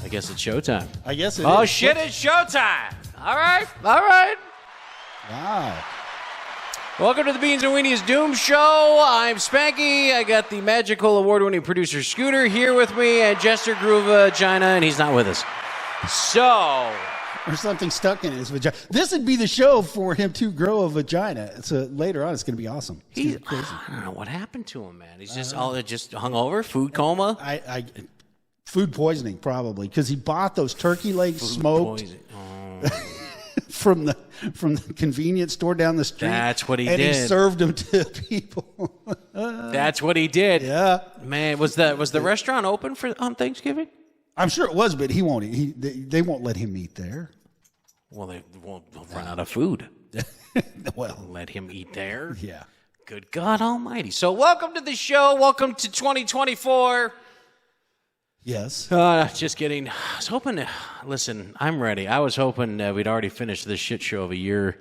I guess it's showtime. I guess it is. Oh, shit, it's showtime. All right. Wow. Welcome to the Beans and Weenies Doom Show. I'm Spanky. I got the magical award-winning producer Scooter here with me, and Jester grew a vagina, and he's not with us. So... Or something stuck in his vagina. This would be the show for him to grow a vagina. So later on, it's going to be awesome. I don't know what happened to him, man. He's just just hungover, food coma. Food poisoning probably because he bought those turkey legs smoked from the convenience store down the street. That's what he did. And he served them to people. That's what he did. Yeah, man. Was the restaurant open on Thanksgiving? I'm sure it was, but he won't. They won't let him eat there. Well, they won't run out of food. Well, let him eat there. Yeah. Good God Almighty! So, welcome to the show. Welcome to 2024. Yes. Just kidding. I was hoping to listen. I'm ready. I was hoping we'd already finished this shit show of a year.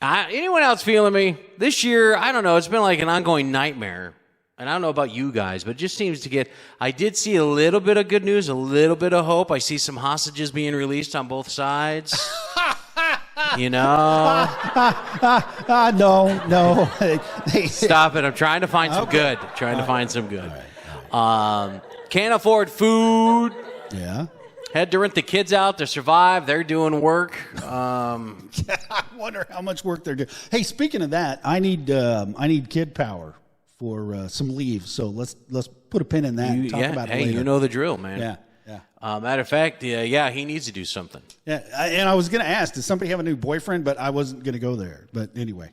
Anyone else feeling me? This year, I don't know. It's been like an ongoing nightmare. And I don't know about you guys, but it just seems to get... I did see a little bit of good news, a little bit of hope. I see some hostages being released on both sides. You know? No. Stop it. I'm trying to find some good. Trying to find some good. Right. Can't afford food. Yeah. Had to rent the kids out to survive. They're doing work. I wonder how much work they're doing. Hey, speaking of that, I need kid power for some leave. So let's put a pin in that and talk about it later. Hey, you know the drill, man. Yeah. Matter of fact, he needs to do something. Yeah, and I was going to ask, does somebody have a new boyfriend? But I wasn't going to go there. But anyway.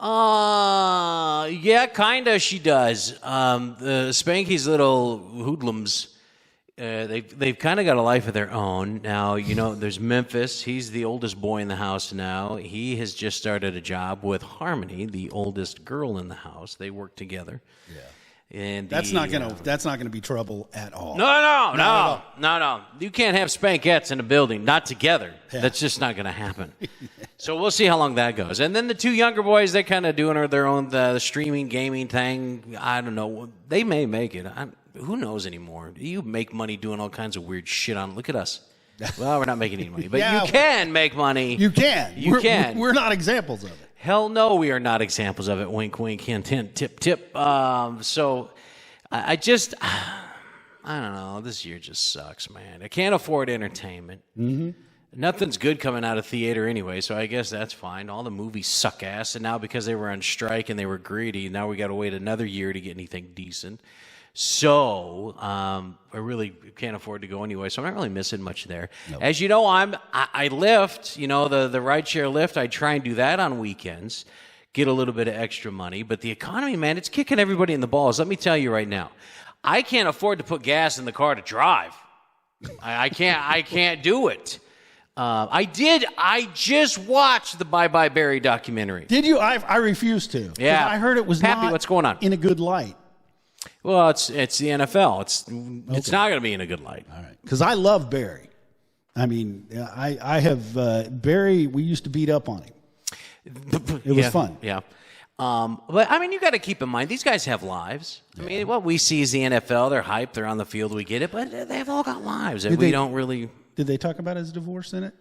Yeah, kind of she does. The Spanky's little hoodlums, they've kind of got a life of their own. Now, you know, there's Memphis. He's the oldest boy in the house now. He has just started a job with Harmony, the oldest girl in the house. They work together. Yeah. And that's not gonna be trouble at all. No. You can't have spankettes in a building, not together. Yeah. That's just not gonna happen. So we'll see how long that goes. And then the two younger boys, they're kind of doing their own the streaming gaming thing. I don't know. They may make it. Who knows anymore? You make money doing all kinds of weird shit on. Look at us. Well, we're not making any money, but you can make money. You can. We're not examples of it. Hell no, we are not examples of it. Wink, wink, hint, hint, tip, tip. So I don't know. This year just sucks, man. I can't afford entertainment. Mm-hmm. Nothing's good coming out of theater anyway, so I guess that's fine. All the movies suck ass, and now because they were on strike and they were greedy, now we got to wait another year to get anything decent. So I really can't afford to go anyway, so I'm not really missing much there. Nope. As you know, I lift, the rideshare lift. I try and do that on weekends, get a little bit of extra money. But the economy, man, it's kicking everybody in the balls. Let me tell you right now, I can't afford to put gas in the car to drive. I can't do it. I just watched the Bye Bye Barry documentary. Did you? I refused to. Yeah. I heard it was Pappy, not what's going on? In a good light. Well, it's the NFL. It's not going to be in a good light. All right. Because I love Barry. I mean, I have Barry. We used to beat up on him. It was fun. Yeah. But I mean, you got to keep in mind these guys have lives. Yeah. I mean, what we see is the NFL. They're hyped. They're on the field. We get it. But they've all got lives that we don't really. Did they talk about his divorce in it?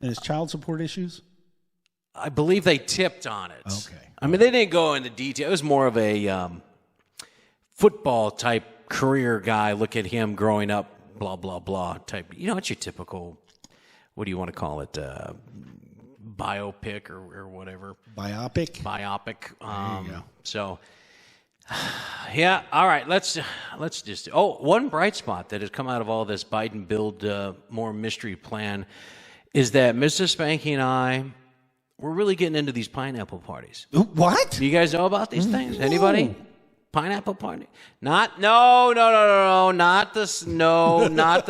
And his child support issues? I believe they tipped on it. Okay. I mean, they didn't go into detail. It was more of a football type career guy. Look at him growing up, blah, blah, blah type. It's your typical, what do you want to call it? Biopic or whatever. Biopic. There you go. So, yeah. All right. Let's just. One bright spot that has come out of all this Biden build more mystery plan is that Mr. Spanky and I, we're really getting into these pineapple parties. What? Do you guys know about these things? Anybody? Pineapple party? No, not the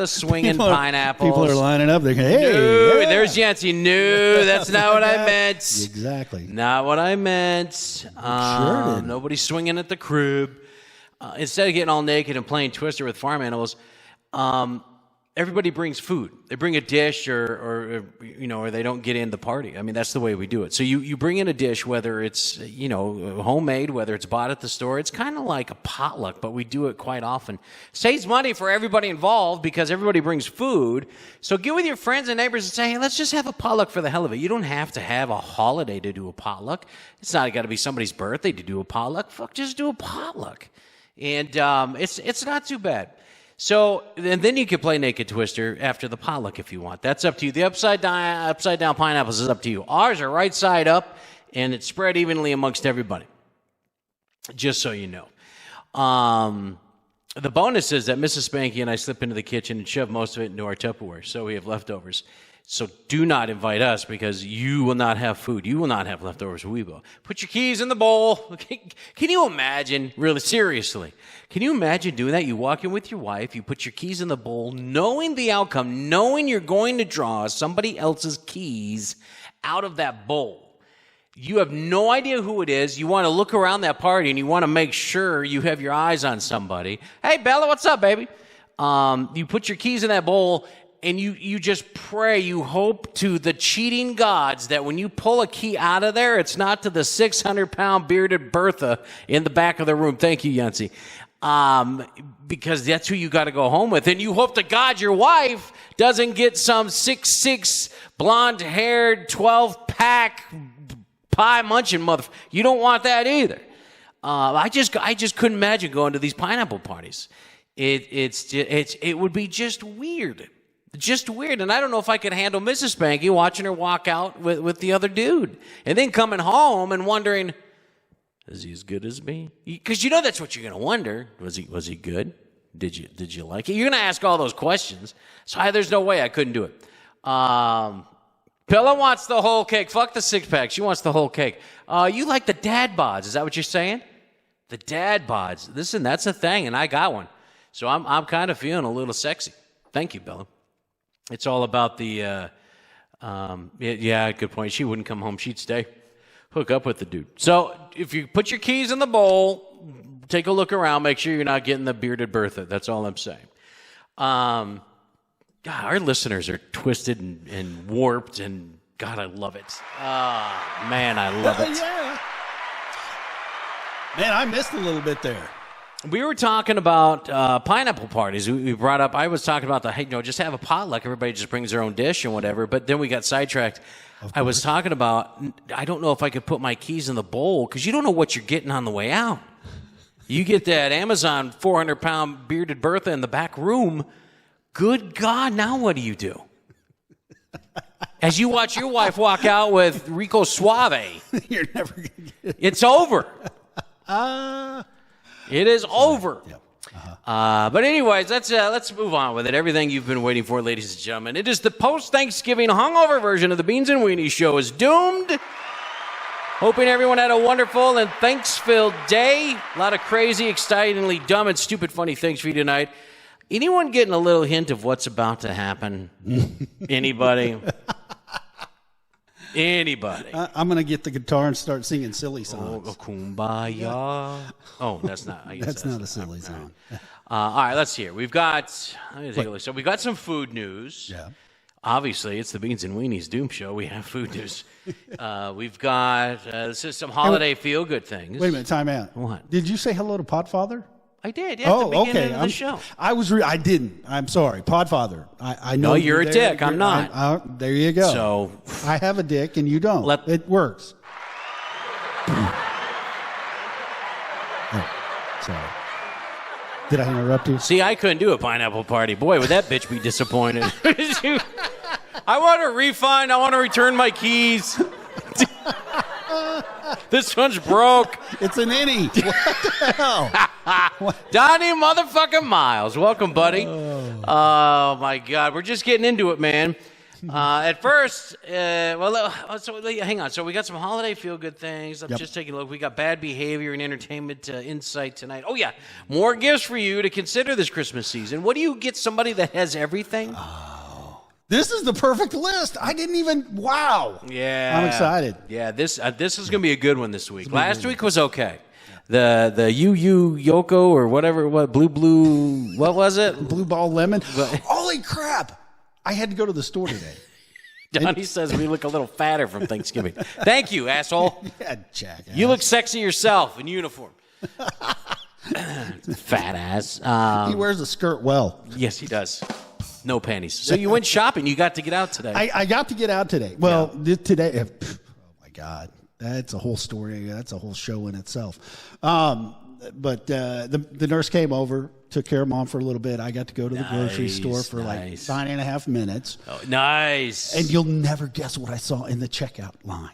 swinging pineapples. People are lining up. They're hey, no, yeah. There's Yancey. No, that's not what I meant. Exactly. Not what I meant. Sure did. Nobody's swinging at the crib. Instead of getting all naked and playing Twister with farm animals, everybody brings food. They bring a dish or they don't get in the party. I mean, that's the way we do it. So you bring in a dish, whether it's, homemade, whether it's bought at the store. It's kind of like a potluck, but we do it quite often. Saves money for everybody involved because everybody brings food. So get with your friends and neighbors and say, hey, let's just have a potluck for the hell of it. You don't have to have a holiday to do a potluck. It's not got to be somebody's birthday to do a potluck. Fuck, just do a potluck. And it's not too bad. So, and then you can play Naked Twister after the potluck if you want. That's up to you. The upside down pineapples is up to you. Ours are right side up, and it's spread evenly amongst everybody. Just so you know. The bonus is that Mrs. Spanky and I slip into the kitchen and shove most of it into our Tupperware, so we have leftovers. So do not invite us because you will not have food. You will not have leftovers. We will. Put your keys in the bowl. Can you imagine, really seriously, can you imagine doing that? You walk in with your wife, you put your keys in the bowl, knowing the outcome, knowing you're going to draw somebody else's keys out of that bowl. You have no idea who it is. You want to look around that party and you want to make sure you have your eyes on somebody. Hey, Bella, what's up, baby? You put your keys in that bowl and you just pray, you hope to the cheating gods that when you pull a key out of there, it's not to the 600-pound bearded Bertha in the back of the room. Thank you, Yancey. Because that's who you got to go home with. And you hope to God your wife doesn't get some 6'6", blonde-haired, 12-pack pie-munching motherfucker. You don't want that either. I just couldn't imagine going to these pineapple parties. It would be just weird. Just weird. And I don't know if I could handle Mrs. Spanky watching her walk out with the other dude. And then coming home and wondering, is he as good as me? Because that's what you're going to wonder. Was he good? Did you like it? You're going to ask all those questions. So there's no way I couldn't do it. Pilla wants the whole cake. Fuck the six-pack. She wants the whole cake. You like the dad bods. Is that what you're saying? The dad bods. Listen, that's a thing, and I got one. So I'm kind of feeling a little sexy. Thank you, Bella. It's all about the, good point. She wouldn't come home. She'd stay. Hook up with the dude. So if you put your keys in the bowl, take a look around, make sure you're not getting the bearded Bertha. That's all I'm saying. God, our listeners are twisted and warped, and God, I love it. Man, I love it. Yeah. Man, I missed a little bit there. We were talking about pineapple parties. We brought up, I was talking about just have a potluck. Everybody just brings their own dish and whatever. But then we got sidetracked. I was talking about, I don't know if I could put my keys in the bowl because you don't know what you're getting on the way out. You get that Amazon 400-pound bearded Bertha in the back room. Good God, now what do you do? As you watch your wife walk out with Rico Suave, You're never going to get it's over. It is over. Yep. But anyways, let's move on with it. Everything you've been waiting for, ladies and gentlemen. It is the post-Thanksgiving hungover version of the Beans and Weenie Show is doomed. Hoping everyone had a wonderful and thanks-filled day. A lot of crazy, excitingly dumb and stupid funny things for you tonight. Anyone getting a little hint of what's about to happen? Anybody? Anybody? I'm going to get the guitar and start singing silly songs. Oh, kumbaya. Oh, that's not. I guess That's not a silly song. All right, let's hear. We've got. Let me take a look. So we've got some food news. Yeah. Obviously, it's the Beans and Weenies Doom Show. We have food news. We've got this is some holiday feel-good things. Wait a minute, time out. What? Did you say hello to Podfather? I did. Yeah, at the beginning of the show. I didn't. I'm sorry, Podfather. I know. No, you're a dick. I'm not. There you go. So I have a dick and you don't. It works. Oh, sorry. Did I interrupt you? See, I couldn't do a pineapple party. Boy, would that bitch be disappointed. I want a refund. I want to return my keys. This one's broke. It's an innie. What the hell? Donnie motherfucking Miles. Welcome, buddy. Oh, my God. We're just getting into it, man. At first, hang on. So we got some holiday feel-good things. I'm just taking a look. We got bad behavior and entertainment insight tonight. Oh, yeah. More gifts for you to consider this Christmas season. What do you get somebody that has everything? This is the perfect list. I didn't even. Wow. Yeah. I'm excited. Yeah, this is going to be a good one this week. Last week was okay. the Yoko or whatever, blue, what was it? Blue Ball Lemon. Holy crap! I had to go to the store today. Donnie says we look a little fatter from Thanksgiving. Thank you, asshole. Yeah, jackass. You look sexy yourself in uniform. Fat ass. He wears a skirt well. Yes, he does. No panties. So you went shopping. You got to get out today. I got to get out today. Well, today. Oh my God, that's a whole story. That's a whole show in itself. But the nurse came over, took care of Mom for a little bit. I got to go to the grocery store for like 9.5 minutes. Oh, nice. And you'll never guess what I saw in the checkout line.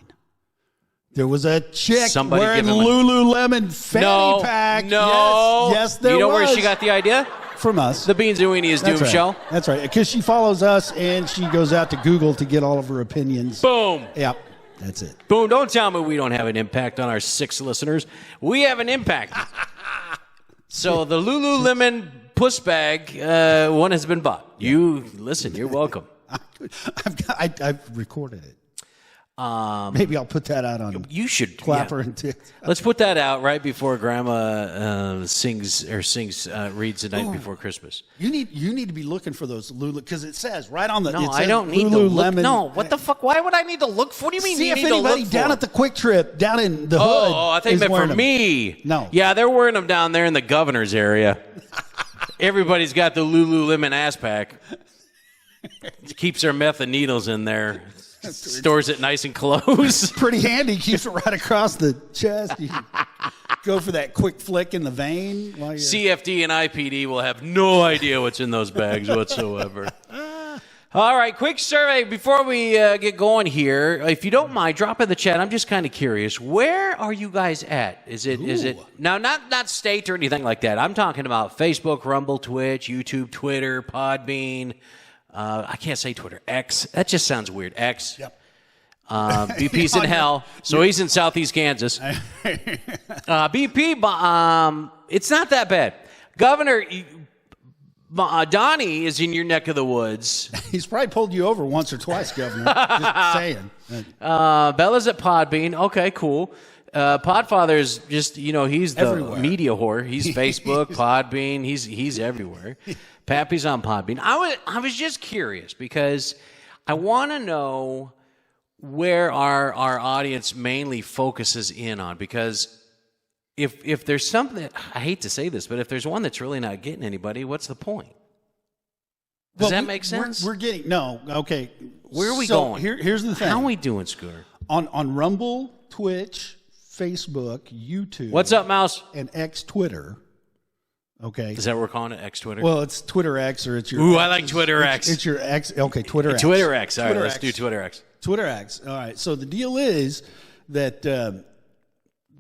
There was a chick Somebody wearing giving Lululemon fanny pack. No. Yes, there was. You know where she got the idea? From us. The Beans and Weenie is Doom Show. That's right. Because she follows us and she goes out to Google to get all of her opinions. Boom. Yep. That's it. Boom. Don't tell me we don't have an impact on our 6 listeners. We have an impact. So the Lululemon puss bag one has been bought. You listen. You're welcome. I've recorded it. Maybe I'll put that out on. You should Clapper and Tits. Let's put that out right before Grandma reads the night before Christmas. You need to be looking for those Lulu because it says right on the. No, it says I don't need to look. Lululemon. No, what the fuck? Why would I need to look? What do you mean? See you if need to anybody look down for? at the Quick Trip down in the hood. Oh, I think is meant for wearing them. me. No. Yeah, they're wearing them down there in the governor's area. Everybody's got the Lululemon ass pack. Keeps their meth and needles in there. Stores it nice and close. Pretty handy. Keeps it right across the chest. You go for that quick flick in the vein. While CFD and IPD will have no idea what's in those bags whatsoever. All right, quick survey before we get going here. If you don't mind, drop in the chat. I'm just kind of curious. Where are you guys at? Is it now not state or anything like that? I'm talking about Facebook, Rumble, Twitch, YouTube, Twitter, Podbean. I can't say Twitter. X. That just sounds weird. X. Yep. BP's in hell, so he's in Southeast Kansas. BP, it's not that bad. Governor Donnie is in your neck of the woods. He's probably pulled you over once or twice, Governor. Just saying. Bella's at Podbean. Okay, cool. Podfather's just, he's the Everywhere. media whore. He's Facebook, Podbean. He's everywhere. Pappy's on Podbean. I was just curious because I want to know where our audience mainly focuses in on, because if there's something, I hate to say this, but if there's one that's really not getting anybody, what's the point? Does that make sense? We're getting no. Okay, where are we going? Here's the thing. How are we doing, Scooter? On Rumble, Twitch, Facebook, YouTube. What's up, Mouse? And X Twitter. Okay. Is that what we're calling it? X Twitter? Well, it's Twitter X or it's your. Ooh, I like Twitter X. It's your X. Okay, Twitter X. Twitter X. All right, Twitter let's X. do Twitter X. Twitter X. All right. So the deal is that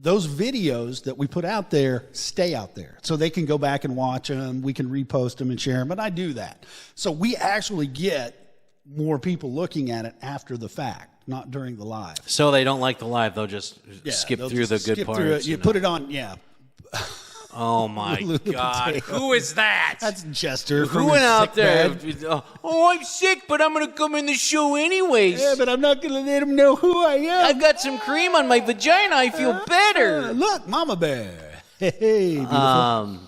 those videos that we put out there stay out there, so they can go back and watch them. We can repost them and share them, and I do that. So we actually get more people looking at it after the fact, not during the live. So they don't like the live; they'll just skip through the good parts. You put it on, yeah. Oh my God! Who is that? That's Jester. From Who went his out sick there? bed. Oh, I'm sick, but I'm going to come in the show anyways. Yeah, but I'm not going to let him know who I am. I've got some cream on my vagina. I feel better. Look, Mama Bear. Hey, beautiful.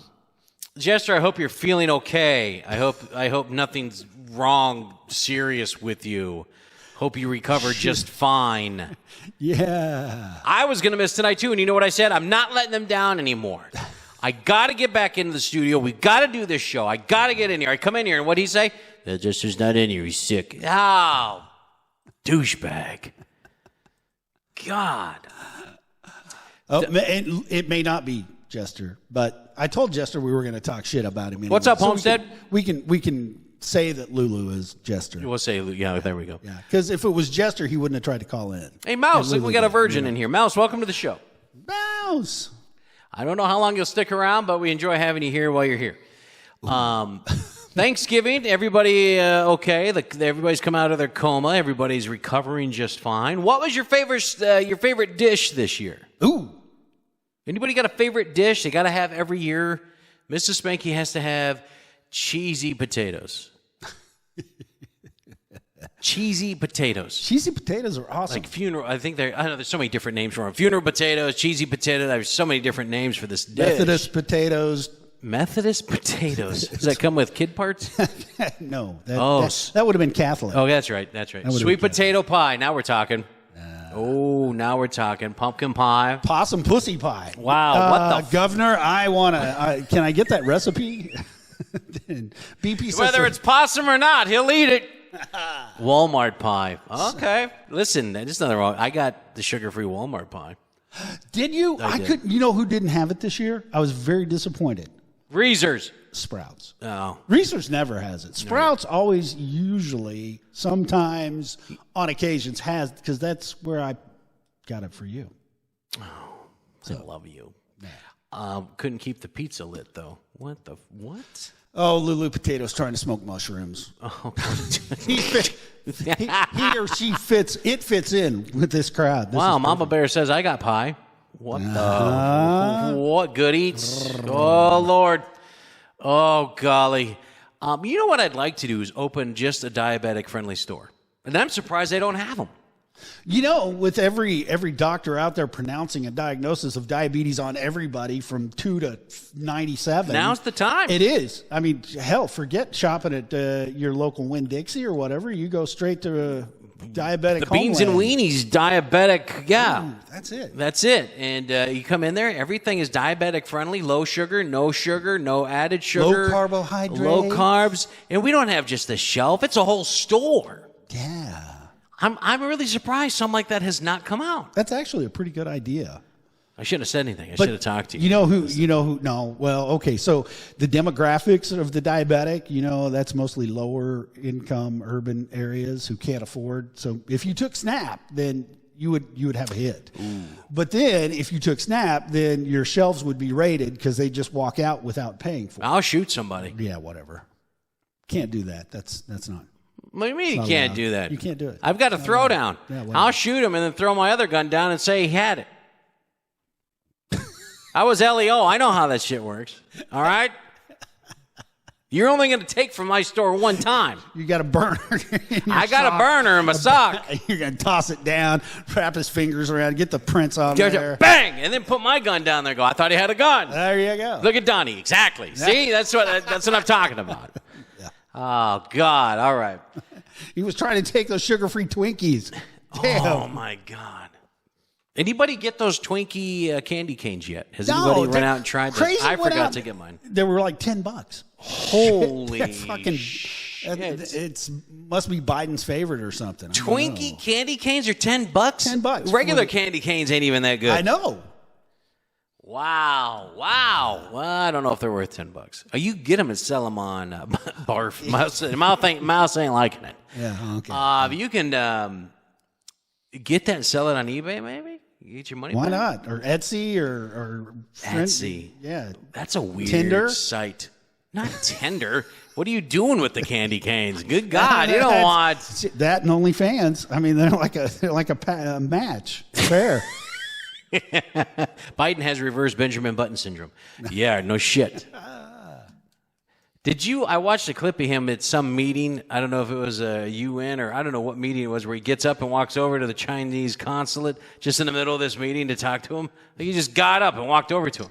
Jester, I hope you're feeling okay. I hope nothing's wrong, serious with you. Hope you recover just fine. Yeah. I was going to miss tonight, too, and you know what I said? I'm not letting them down anymore. I got to get back into the studio. We got to do this show. I got to get in here. I come in here, and what'd he say? Jester's not in here. He's sick. Oh, douchebag. God. Oh, it may not be Jester, but I told Jester we were going to talk shit about him. Anyway. What's up, Homestead? We can say that Lulu is Jester. We'll say, yeah, there we go. Yeah, because if it was Jester, he wouldn't have tried to call in. Hey, Mouse, look, we got a virgin in here. Mouse, welcome to the show. Mouse. I don't know how long you'll stick around, but we enjoy having you here while you're here. Thanksgiving, everybody okay? Everybody's come out of their coma. Everybody's recovering just fine. What was your favorite dish this year? Ooh. Anybody got a favorite dish they got to have every year? Mrs. Spanky has to have cheesy potatoes. cheesy potatoes. Cheesy potatoes are awesome. Like funeral. I know there's so many different names for them. Funeral potatoes, cheesy potatoes. There's so many different names for this dish. Methodist potatoes. Methodist potatoes. Does that come with kid parts? No. That would have been Catholic. Oh, that's right. That's right. Sweet potato pie. Now we're talking. Now we're talking. Pumpkin pie. Possum pussy pie. Wow. What the Governor, I want to. Can I get that recipe? BP says whether it's possum or not, he'll eat it. Walmart pie. Okay. Listen, there's nothing wrong. I got the sugar-free Walmart pie. Did you? I couldn't. You know who didn't have it this year? I was very disappointed. Reese's. Sprouts. Oh. Reese's never has it. Sprouts always, usually, sometimes, on occasions has, because that's where I got it for you. Oh, I love you. Yeah. Couldn't keep the pizza lit, though. What? Oh, Lulu Potato's trying to smoke mushrooms. Oh. he or she fits in with this crowd. Wow, Mama Bear says I got pie. What what good eats? Oh, Lord. Oh, golly. You know what I'd like to do is open just a diabetic-friendly store. And I'm surprised they don't have them. You know, with every doctor out there pronouncing a diagnosis of diabetes on everybody from 2 to 97. Now's the time. It is. I mean, hell, forget shopping at your local Winn-Dixie or whatever. You go straight to diabetic The Beans and Weenies diabetic, yeah. Ooh, that's it. That's it. And you come in there, everything is diabetic friendly, low sugar, no added sugar. Low carbohydrate. Low carbs. And we don't have just a shelf, it's a whole store. Yeah. I'm really surprised something like that has not come out. That's actually a pretty good idea. I shouldn't have said anything. I should have talked to you. You know who, no, well, okay, so the demographics of the diabetic, that's mostly lower income urban areas who can't afford. So if you took SNAP, then you would have a hit. Ooh. But then if you took SNAP, then your shelves would be raided because they just walk out without paying for it. I'll shoot somebody. Yeah, whatever. Can't do that. That's not. What do you mean you can't do that? You can't do it. I've got a throwdown. Yeah, I'll shoot him and then throw my other gun down and say he had it. I was LEO. I know how that shit works. All right? You're only going to take from my store one time. You got a burner. I got a burner in my sock. You're going to toss it down, wrap his fingers around, get the prints on there. Bang! And then put my gun down there and go, I thought he had a gun. There you go. Look at Donnie. Exactly. See? That's what I'm talking about. Yeah. Oh, God. All right. He was trying to take those sugar-free Twinkies. Damn. Oh, my God. Anybody get those Twinkie candy canes yet? Has anybody run out and tried those? I forgot to get mine. They were like $10. Holy shit. It must be Biden's favorite or something. Twinkie candy canes are $10? $10. Regular candy canes ain't even that good. I know. Wow. Well, I don't know if they're worth $10. Oh, you get them and sell them on Barf. Mouse ain't liking it. Yeah, okay. You can get that and sell it on eBay, maybe? You get your money Why back? not? Or Etsy or Etsy. Yeah. That's a weird Tinder? site. Not Tinder. What are you doing with the candy canes? Good God, you don't want that and OnlyFans. I mean, they're like a match. Fair. Biden has reverse Benjamin Button syndrome. Yeah, no shit. I watched a clip of him at some meeting. I don't know if it was a UN or I don't know what meeting it was where he gets up and walks over to the Chinese consulate just in the middle of this meeting to talk to him. He just got up and walked over to him.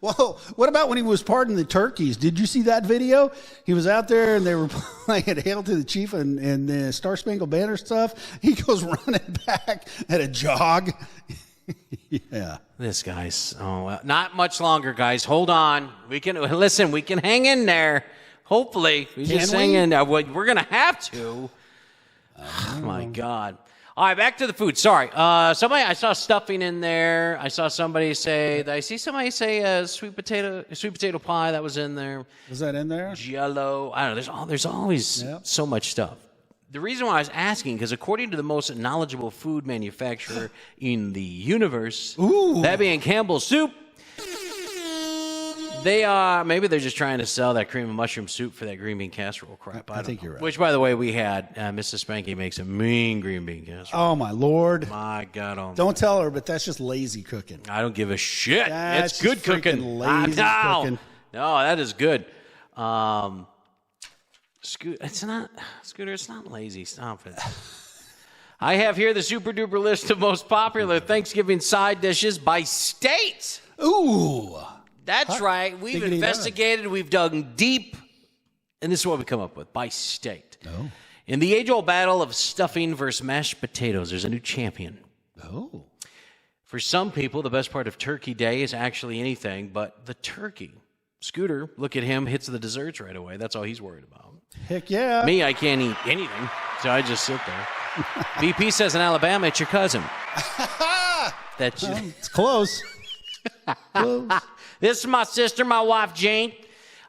Well, what about when he was pardoning the turkeys? Did you see that video? He was out there and they were playing Hail to the Chief and the Star Spangled Banner stuff. He goes running back at a jog. Yeah. This guy's, not much longer, guys. Hold on. We can hang in there. Hopefully. Hang in there. We're going to have to. Oh, my God. All right, back to the food. Sorry. I saw stuffing in there. I saw somebody say, sweet potato pie that was in there. Was that in there? Jello. I don't know. There's always so much stuff. The reason why I was asking, because according to the most knowledgeable food manufacturer in the universe, that being Campbell's Soup, maybe they're just trying to sell that cream of mushroom soup for that green bean casserole crap. I think you're right. Which, by the way, we had. Mrs. Spanky makes a mean green bean casserole. Oh, my Lord. My God. Don't tell her, but that's just lazy cooking. I don't give a shit. It's good cooking. Lazy cooking. No, that is good. Scooter, it's not lazy. Stop it. I have here the super duper list of most popular Thanksgiving side dishes by state. Ooh. That's right. We've investigated, we've dug deep, and this is what we come up with by state. Oh. In the age-old battle of stuffing versus mashed potatoes, there's a new champion. Oh. For some people, the best part of Turkey Day is actually anything but the turkey. Scooter, look at him, hits the desserts right away. That's all he's worried about. Heck yeah. Me, I can't eat anything, so I just sit there. BP says in Alabama, it's your cousin. It's close. Close. This is my sister, my wife, Jane.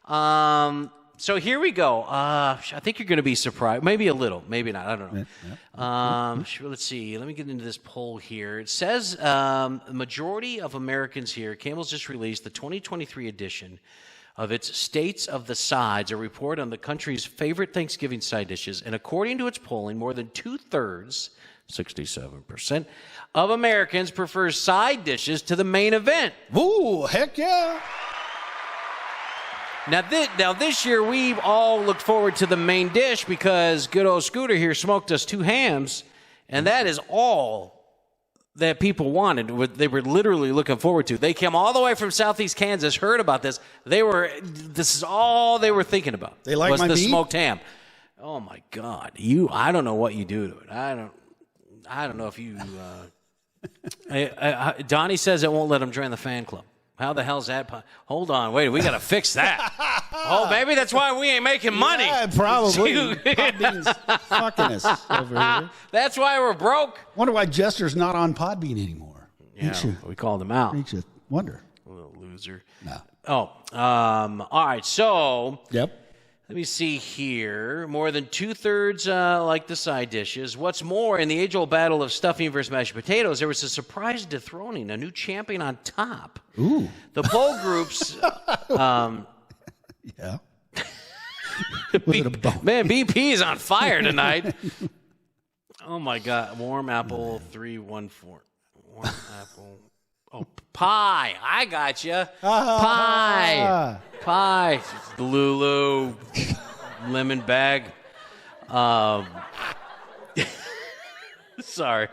So here we go. I think you're going to be surprised. Maybe a little. Maybe not. I don't know. Let's see. Let me get into this poll here. It says the majority of Americans here, Campbell's just released the 2023 edition of its States of the Sides, a report on the country's favorite Thanksgiving side dishes. And according to its polling, more than two-thirds, 67%, of Americans prefer side dishes to the main event. Ooh, heck yeah. Now this year, we've all looked forward to the main dish because good old Scooter here smoked us 2 hams, and that is all that people wanted. They were literally looking forward to. They came all the way from Southeast Kansas, heard about this. This is all they were thinking about. They like was my the meat? Smoked ham. Oh my God! I don't know what you do to it. I don't know if you. Donnie says it won't let him join the fan club. How the hell's that? Hold on, wait, we got to fix that. Oh, maybe that's why we ain't making money. Yeah, probably. Podbean's fucking us over here. That's why we're broke. Wonder why Jester's not on Podbean anymore. Yeah, we called him out. Makes you wonder. Little loser. No. Oh, all right, so. Yep. Let me see here. More than two-thirds like the side dishes. What's more, in the age-old battle of stuffing versus mashed potatoes, there was a surprise dethroning, a new champion on top. Ooh. The poll groups... Yeah. Man, BP is on fire tonight. Oh, my God. Warm apple 314. Warm apple... Oh, pie. I got you. Pie. Pie. Lulu. Lemon bag. Sorry.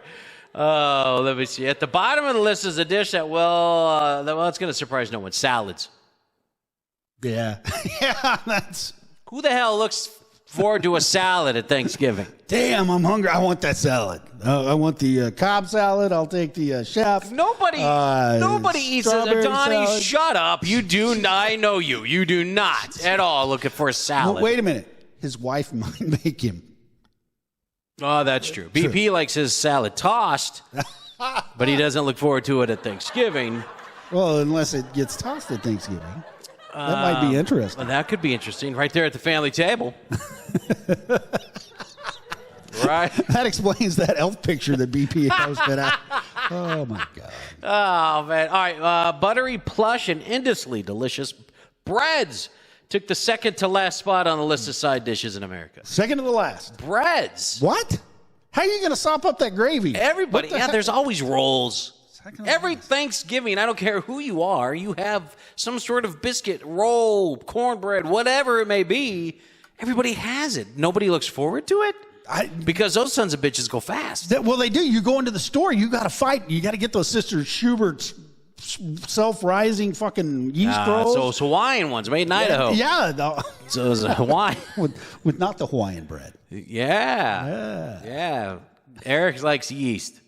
Oh, let me see. At the bottom of the list is a dish that, it's going to surprise no one. Salads. Yeah. Yeah, that's... Who the hell looks forward to a salad at Thanksgiving? Damn, I'm hungry. I want that salad. I want the Cobb salad. I'll take the chef. Nobody eats it. Donnie, salad. shut up. You do not. I know you. You do not at all looking for a salad. Well, wait a minute. His wife might make him. Oh, that's true. BP likes his salad tossed, but he doesn't look forward to it at Thanksgiving. Well, unless it gets tossed at Thanksgiving. That might be interesting. Well, that could be interesting. Right there at the family table. Right? That explains that elf picture that BP posted out. Oh, my God. Oh, man. All right. Buttery, plush, and endlessly delicious breads took the second to last spot on the list of side dishes in America. Second to the last. Breads. What? How are you going to sop up that gravy? Everybody. Yeah, there's always rolls. Every last. Thanksgiving, I don't care who you are, you have some sort of biscuit, roll, cornbread, whatever it may be. Everybody has it. Nobody looks forward to it because those sons of bitches go fast. Well, they do. You go into the store, you got to fight. You got to get those Sister Schubert's self-rising fucking yeast rolls. So it's Hawaiian ones made in Idaho. Yeah. So it's a Hawaiian. with not the Hawaiian bread. Yeah. Eric likes yeast.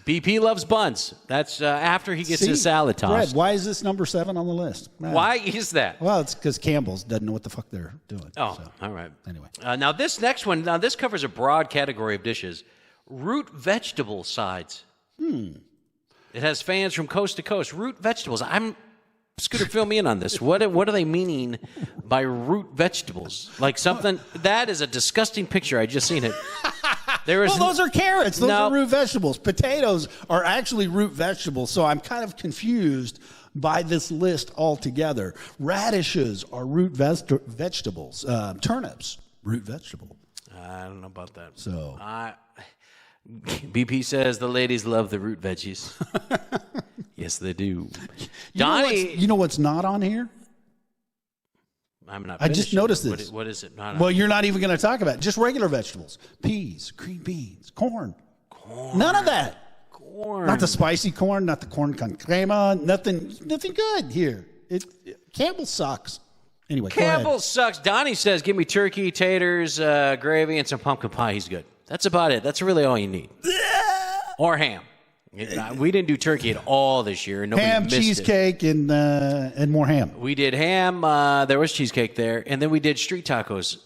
BP loves buns. That's after he gets his salad tossed. Fred, why is this number 7 on the list? Why is that? Well, it's because Campbell's doesn't know what the fuck they're doing. Oh, all right. Anyway. Now this next one, this covers a broad category of dishes. Root vegetable sides. It has fans from coast to coast. Root vegetables. Scooter, fill me in on this. What are they meaning by root vegetables? Like something that is a disgusting picture. I just seen it. Well, those are carrots. Those are root vegetables. Potatoes are actually root vegetables. So I'm kind of confused by this list altogether. Radishes are root vegetables. Turnips, root vegetable. I don't know about that. So BP says the ladies love the root veggies. Yes, they do. You know what's not on here? I'm not. I just noticed this. What is it? Well, you're not even going to talk about it. Just regular vegetables. Peas, green beans, corn. None of that. Corn. Not the spicy corn, not the corn con crema, nothing good here. Campbell sucks. Anyway, Campbell sucks. Donnie says, give me turkey, taters, gravy, and some pumpkin pie. He's good. That's about it. That's really all you need. Or ham. We didn't do turkey at all this year. Nobody ham, missed cheesecake, and more ham. We did ham. There was cheesecake there. And then we did street tacos.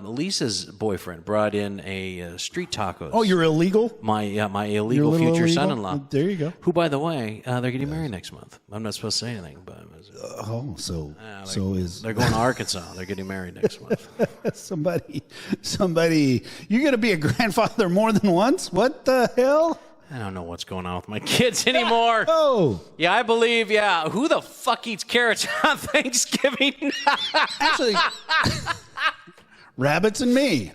Lisa's boyfriend brought in a street tacos. Oh, you're illegal? My illegal future illegal? son-in-law. There you go. Who, by the way, they're getting married next month. I'm not supposed to say anything, but they're going to Arkansas. They're getting married next month. somebody. You're going to be a grandfather more than once? What the hell? I don't know what's going on with my kids anymore. Oh. Yeah, I believe, who the fuck eats carrots on Thanksgiving? Actually, rabbits and me.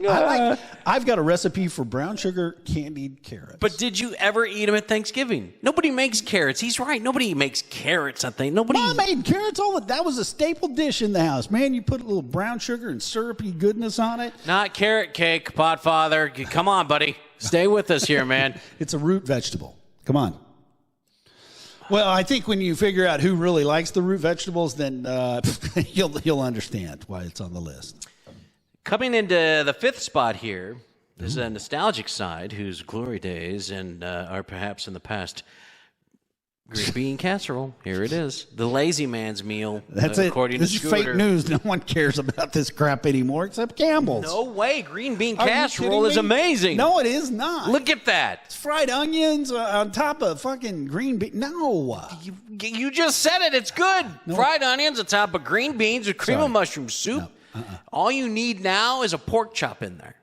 I've got a recipe for brown sugar candied carrots. But did you ever eat them at Thanksgiving? Nobody makes carrots. He's right. Nobody makes carrots, I think. Mom made carrots that was a staple dish in the house. Man, you put a little brown sugar and syrupy goodness on it. Not carrot cake, Podfather. Come on, buddy. Stay with us here, man. It's a root vegetable. Come on. Well, I think when you figure out who really likes the root vegetables, then you'll understand why it's on the list. Coming into the fifth spot here is a nostalgic side whose glory days are perhaps in the past. Green bean casserole. Here it is. The lazy man's meal. That's according This to is Scooter. fake news. No one cares about this crap anymore except Campbell's. No way. Green bean Are you casserole kidding is me? amazing. No, it is not. Look at that. It's fried onions on top of fucking green bean. No. You just said it. It's good. No. Fried onions on top of green beans with cream of mushroom soup. No. All you need now is a pork chop in there.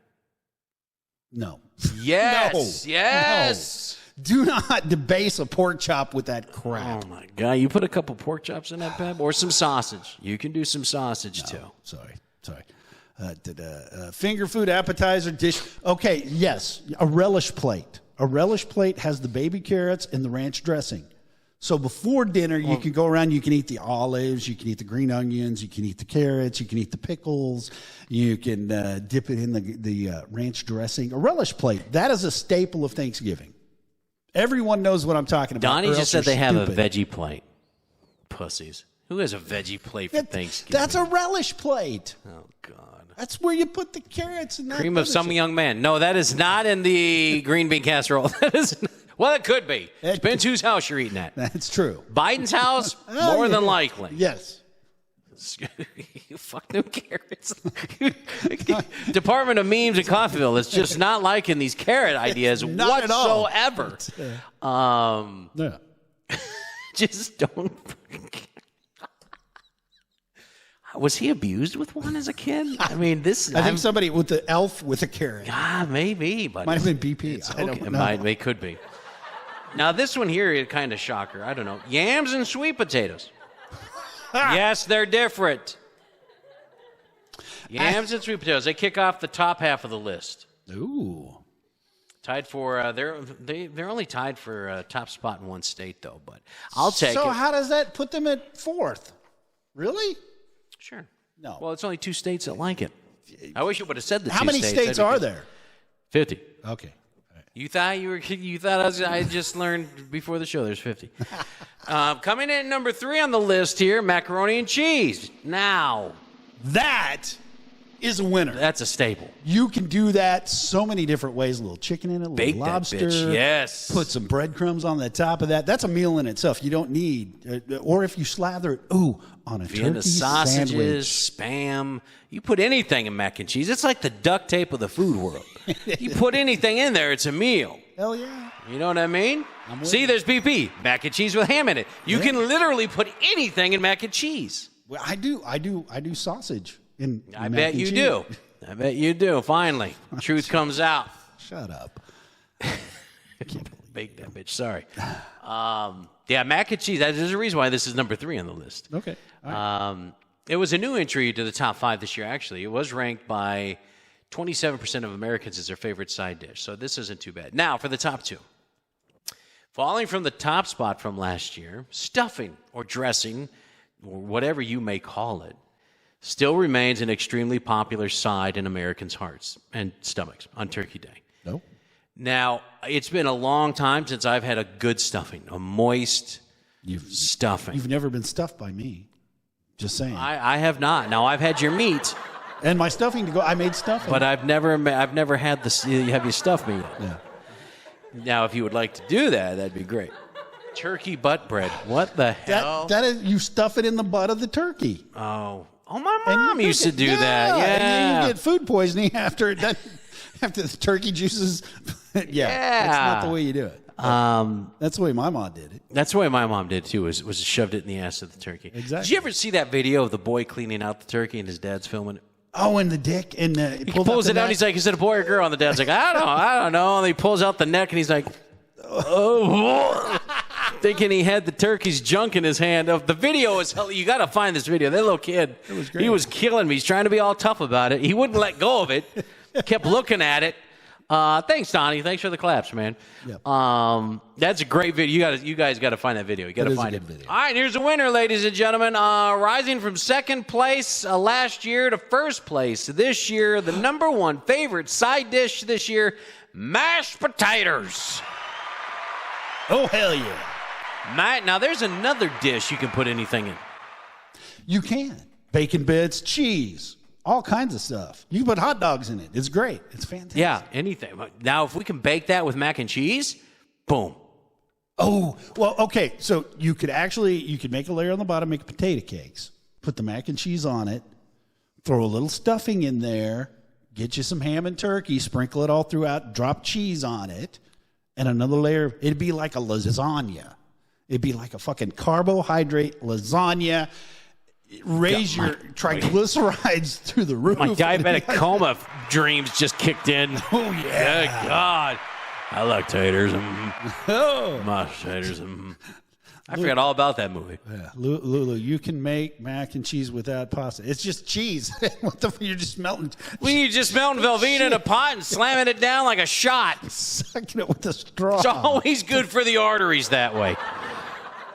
No. Yes. No. Yes. No. Do not debase a pork chop with that crap. Oh, my God. You put a couple pork chops in that, Pep? Or some sausage. You can do some sausage, too. Sorry. Finger food, appetizer, dish. Okay, yes, a relish plate. A relish plate has the baby carrots and the ranch dressing. So before dinner, you can go around, you can eat the olives, you can eat the green onions, you can eat the carrots, you can eat the pickles, you can dip it in the ranch dressing. A relish plate, that is a staple of Thanksgiving. Everyone knows what I'm talking about. Donnie just said they have a stupid. veggie plate. Pussies. Who has a veggie plate for Thanksgiving? That's a relish plate. Oh, God. That's where you put the carrots and that Cream of other some shit. young man. No, that is not in the green bean casserole. That is not, well, it could be. Depends whose house you're eating at. That's true. Biden's house, more than likely. Yes. You fuck no carrots. Department of Memes in Coffeeville is just not liking these carrot ideas Not at all. whatsoever. Yeah. Just don't. Was he abused with one as a kid? I mean, I think somebody with the elf with a carrot. maybe, but Might have been BP. It's I okay. don't know. It could be. Now, this one here is kind of shocker. I don't know. Yams and sweet potatoes. Yes, they're different. Yams and sweet potatoes. They kick off the top half of the list. Ooh. Tied for they're only tied for top spot in one state though, but I'll take it. So how does that put them at fourth? Really? Sure. No. Well, it's only 2 states that like it. I wish it would have said the How 2 many states. states are there? 50. Okay. You thought I just learned before the show there's 50. Coming in at number 3 on the list here, macaroni and cheese. Now, That is a winner. that's a staple. You can do that so many different ways. A little chicken in it, a little Bake lobster. that bitch. Yes. Put some breadcrumbs on the top of that. That's a meal in itself. You don't need, or if you slather it, on a Vienna turkey sausages, sandwich. Spam. You put anything in mac and cheese. It's like the duct tape of the food world. You put anything in there, it's a meal. Hell yeah. You know what I mean? with See, you. there's BP, mac and cheese with ham in it. You can literally put anything in mac and cheese. Well, I do sausage in I mac bet and you cheese. do. I bet you do. Finally, truth comes out. Shut up. Bake that bitch. Sorry. Yeah, mac and cheese. There's a reason why this is number 3 on the list. Okay. All right. It was a new entry to the top 5 this year, actually. It was ranked by 27% of Americans as their favorite side dish, so this isn't too bad. Now, for the top 2. Falling from the top spot from last year, stuffing or dressing, or whatever you may call it. still remains an extremely popular side in Americans' hearts and stomachs on Turkey Day. No. Now, it's been a long time since I've had a good stuffing, a moist stuffing. You've never been stuffed by me. Just saying. I have not. Now, I've had your meat. And my stuffing to go. I made stuffing. But I've never had have you stuffed me yet. Yeah. Now, if you would like to do that, that'd be great. Turkey butt bread. What the hell? That is, you stuff it in the butt of the turkey. Oh, my mom used to do that. Yeah. And then you get food poisoning after the turkey juices. Yeah. That's not the way you do it. That's the way my mom did it. That's the way my mom did too. Was shoved it in the ass of the turkey. Exactly. Did you ever see that video of the boy cleaning out the turkey and his dad's filming it? Oh, and the dick and he pulls it out. He's like, "Is it a boy or a girl?" And the dad's like, "I don't know." And he pulls out the neck and he's like, "Oh." Thinking he had the turkey's junk in his hand. The video is hell. You got to find this video. That little kid, it was great. He was killing me. He's trying to be all tough about it. He wouldn't let go of it. Kept looking at it. Thanks, Donnie. Thanks for the claps, man. Yep. That's a great video. You guys got to find that video. You got to find it. Video. All right, here's a winner, ladies and gentlemen. Rising from second place last year to first place this year, the number one favorite side dish this year, mashed potatoes. Oh, hell yeah. Now, there's another dish you can put anything in. You can. Bacon bits, cheese, all kinds of stuff. You can put hot dogs in it. It's great. It's fantastic. Yeah, anything. Now, if we can bake that with mac and cheese, boom. Oh, well, okay. So you could make a layer on the bottom, make potato cakes, put the mac and cheese on it, throw a little stuffing in there, get you some ham and turkey, sprinkle it all throughout, drop cheese on it, and another layer. It'd be like a lasagna. It'd be like a fucking carbohydrate lasagna. Raise your triglycerides through the roof. My diabetic coma dreams just kicked in. Oh, yeah. Good God. I like taters. Oh. Mashed taters. I forgot all about that movie. Yeah. Lulu, you can make mac and cheese without pasta. It's just cheese. What the fuck? You're just melting. Well, you just melting Velveeta in a pot and slamming it down like a shot. Sucking it with a straw. It's always good for the arteries that way.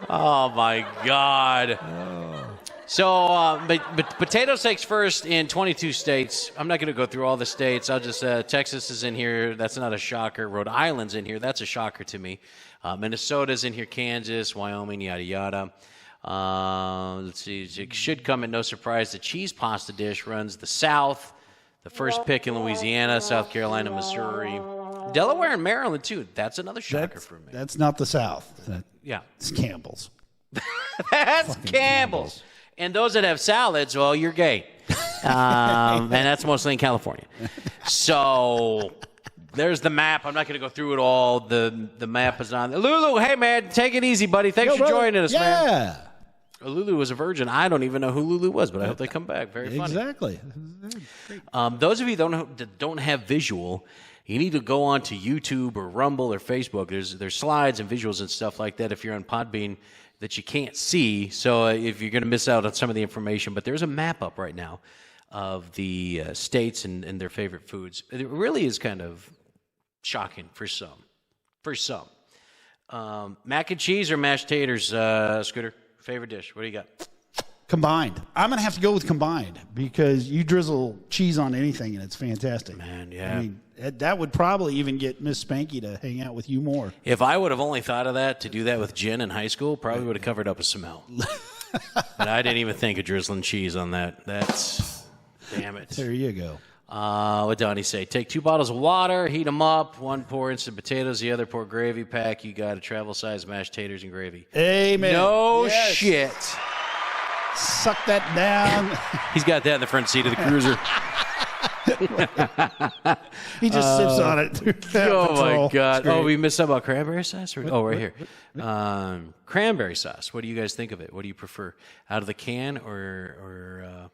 Oh, my God. Oh. So, but potato takes first in 22 states. I'm not going to go through all the states. I'll just, Texas is in here. That's not a shocker. Rhode Island's in here. That's a shocker to me. Minnesota's in here. Kansas, Wyoming, yada, yada. Let's see. It should come at no surprise. The cheese pasta dish runs the South. The first pick in Louisiana, South Carolina, Missouri. Delaware and Maryland, too. That's another shocker for me. That's not the South. It's Campbell's. That's Campbell's. And those that have salads, well, you're gay. And that's mostly in California. So there's the map. I'm not going to go through it all. The map is on. Lulu, hey, man, take it easy, buddy. Thanks for joining us, man. Yeah. Lulu was a virgin. I don't even know who Lulu was, but I hope they come back. Very funny. Exactly. Those of you that don't have visual, you need to go on to YouTube or Rumble or Facebook. There's slides and visuals and stuff like that if you're on Podbean that you can't see. So if you're going to miss out on some of the information, but there's a map up right now of the states and their favorite foods. It really is kind of shocking for some. Mac and cheese or mashed taters, Scooter? Favorite dish? What do you got? Combined. I'm going to have to go with combined because you drizzle cheese on anything and it's fantastic. Man, yeah. I mean, that would probably even get Miss Spanky to hang out with you more. If I would have only thought of that to do that with gin in high school, probably would have covered up a smell. But I didn't even think of drizzling cheese on that. Damn it. There you go. What Donnie say? Take 2 bottles of water, heat them up. 1 pour instant potatoes, the other pour gravy pack. You got a travel-sized mashed taters and gravy. Amen. No shit. Suck that down. He's got that in the front seat of the cruiser. He just sips on it. Oh, my God. Oh, we missed out about cranberry sauce? Right here. Cranberry sauce. What do you guys think of it? What do you prefer? Out of the can or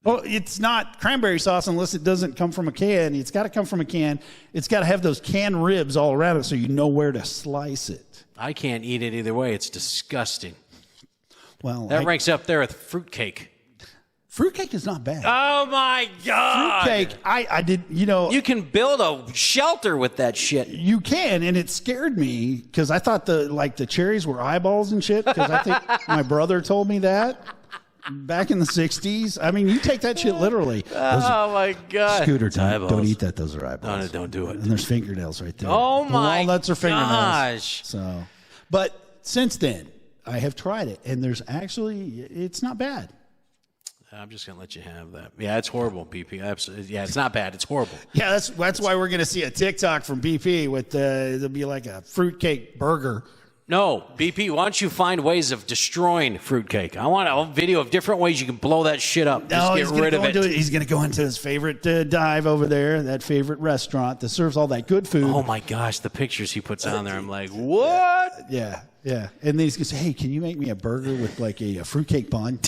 Well, it's not cranberry sauce unless it doesn't come from a can. It's got to come from a can. It's got to have those canned ribs all around it so you know where to slice it. I can't eat it either way. It's disgusting. Well, that ranks up there with fruitcake. Fruitcake is not bad. Oh, my God. Fruitcake, I did, You can build a shelter with that shit. You can, and it scared me because I thought the cherries were eyeballs and shit because I think my brother told me that. back in the 60s. I mean, you take that shit literally. Oh my God! Scooter, Eyeballs. don't eat that. Those are eyeballs. No, don't do it. And there's fingernails right there. Oh The my walnuts are fingernails. gosh! So, but since then, I have tried it, and it's not bad. I'm just gonna let you have that. Yeah, it's horrible, BP. Absolutely. Yeah, it's not bad. It's horrible. Yeah, that's why we're gonna see a TikTok from BP with it'll be like a fruitcake burger. No, BP, why don't you find ways of destroying fruitcake? I want a video of different ways you can blow that shit up. Just get rid of it. He's going to go into his favorite dive over there, that favorite restaurant that serves all that good food. Oh, my gosh, the pictures he puts on there. I'm like, what? Yeah. And then he's going to say, hey, can you make me a burger with like a fruitcake bun?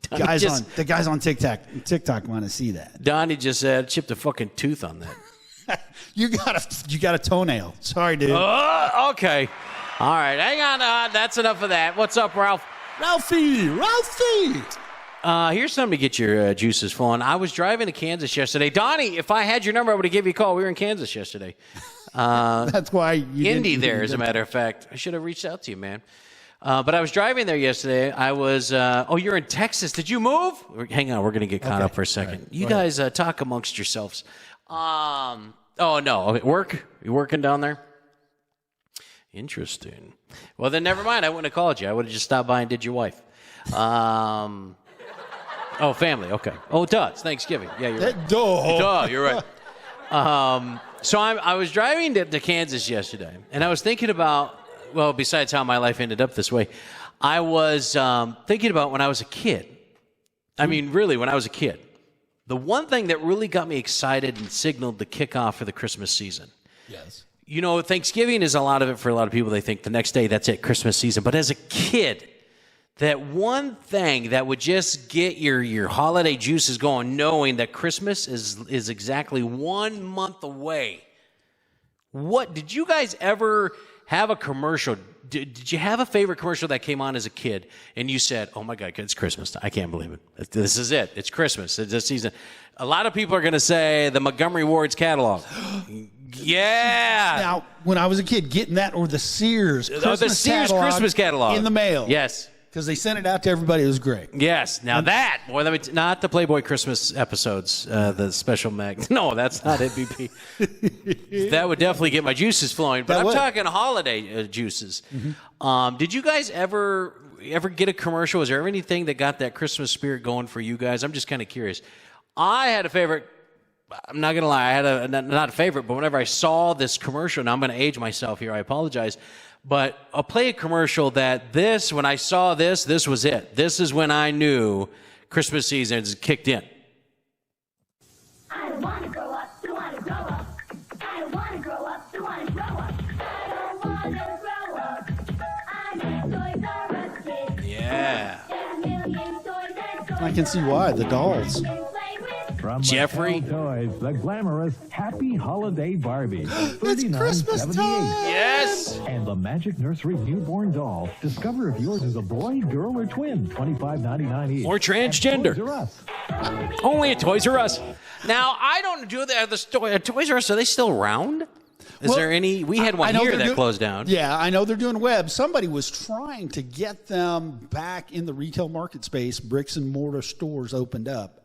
The guys on TikTok want to see that. Donnie just said, chipped a fucking tooth on that. You got a toenail. Sorry, dude. Okay. All right, hang on. That's enough of that. What's up, Ralph? Ralphie! Here's something to get your juices flowing. I was driving to Kansas yesterday. Donnie, if I had your number, I would have given you a call. We were in Kansas yesterday. That's why you Indy there, as a matter of fact. I should have reached out to you, man. But I was driving there yesterday. I was, you're in Texas. Did you move? Hang on, we're going to get caught up for a second. Right. You guys talk amongst yourselves. No. Work? You working down there? Interesting. Well, then never mind. I wouldn't have called you. I would have just stopped by and did your wife. Family. Okay. Oh, duh. It's Thanksgiving. Yeah, you're right. Duh, you're right. So I was driving to Kansas yesterday, and I was thinking about, well, besides how my life ended up this way, I was thinking about when I was a kid. I mean, really, when I was a kid. The one thing that really got me excited and signaled the kickoff for the Christmas season. Yes. You know, Thanksgiving is a lot of it for a lot of people. They think the next day, that's it, Christmas season. But as a kid, that one thing that would just get your holiday juices going, knowing that Christmas is exactly 1 month away. What, did you guys ever have a commercial? Did you have a favorite commercial that came on as a kid and you said, oh my God, it's Christmas time. I can't believe it. This is it. It's Christmas. It's this season. A lot of people are going to say the Montgomery Ward's catalog. Yeah. Now, when I was a kid, getting that or the Sears Christmas catalog in the mail. Yes. Because they sent it out to everybody. It was great. Yes. Now not the Playboy Christmas episodes, the special mag. No, that's not it, BP. That would definitely get my juices flowing. But I'm talking holiday juices. Mm-hmm. Did you guys ever get a commercial? Was there ever anything that got that Christmas spirit going for you guys? I'm just kind of curious. I had a favorite. I'm not going to lie. I had not a favorite, but whenever I saw this commercial, now I'm going to age myself here. I apologize. But I'll play a commercial that when I saw this was it. This is when I knew Christmas season has kicked in. I don't want to grow up, don't want to grow up. I don't want to grow up, don't want to grow up. I don't want to grow up. I'm a Toys R Us kid. Yeah. There's a million toys and toys. I can see why. The dolls. From Jeffrey. Mattel Toys, the glamorous Happy Holiday Barbie. It's Christmas time. Yes. And the Magic Nursery Newborn Doll. Discover if yours is a boy, girl, or twin. $25.99 each. Or transgender. At Toys R Us. Only at Toys R Us. Now, I don't do that. The Toys R Us, are they still around? Is there any? We had one here that closed down. Yeah, I know they're doing web. Somebody was trying to get them back in the retail market space. Bricks and mortar stores opened up.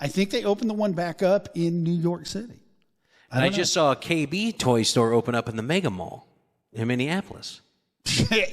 I think they opened the one back up in New York City. I just saw a KB toy store open up in the Mega Mall in Minneapolis.